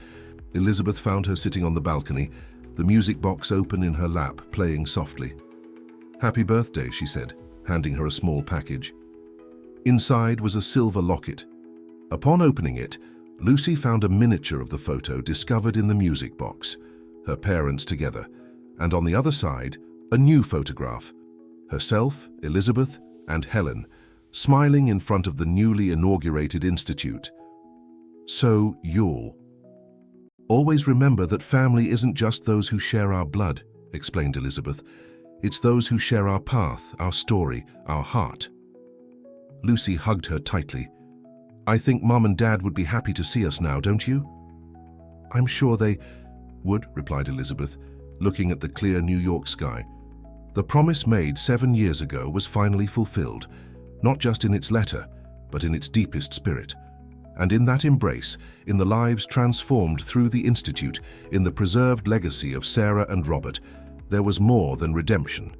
Elizabeth found her sitting on the balcony, the music box open in her lap, playing softly. "Happy birthday," she said, handing her a small package. Inside was a silver locket. Upon opening it, Lucy found a miniature of the photo discovered in the music box, her parents together, and on the other side, a new photograph, herself, Elizabeth, and Helen, smiling in front of the newly inaugurated institute. "So you'll always remember that family isn't just those who share our blood," explained Elizabeth. "It's those who share our path, our story, our heart." Lucy hugged her tightly. "I think Mom and Dad would be happy to see us now, don't you?" "I'm sure they would," replied Elizabeth, looking at the clear New York sky. The promise made 7 years ago was finally fulfilled, not just in its letter, but in its deepest spirit. And in that embrace, in the lives transformed through the Institute, in the preserved legacy of Sarah and Robert, there was more than redemption.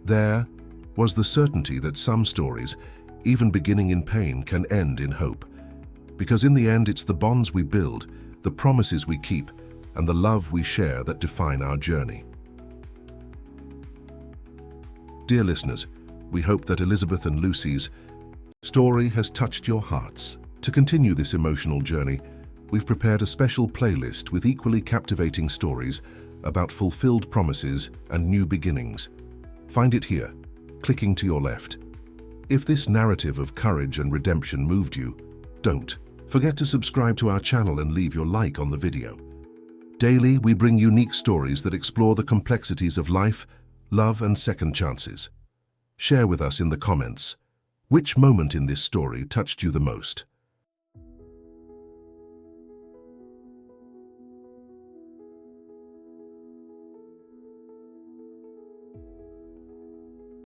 There was the certainty that some stories, even beginning in pain, can end in hope. Because in the end, it's the bonds we build, the promises we keep, and the love we share that define our journey. Dear listeners, we hope that Elizabeth and Lucy's story has touched your hearts. To continue this emotional journey, we've prepared a special playlist with equally captivating stories about fulfilled promises and new beginnings. Find it here, clicking to your left. If this narrative of courage and redemption moved you, don't forget to subscribe to our channel and leave your like on the video. Daily, we bring unique stories that explore the complexities of life, love, and second chances. Share with us in the comments which moment in this story touched you the most.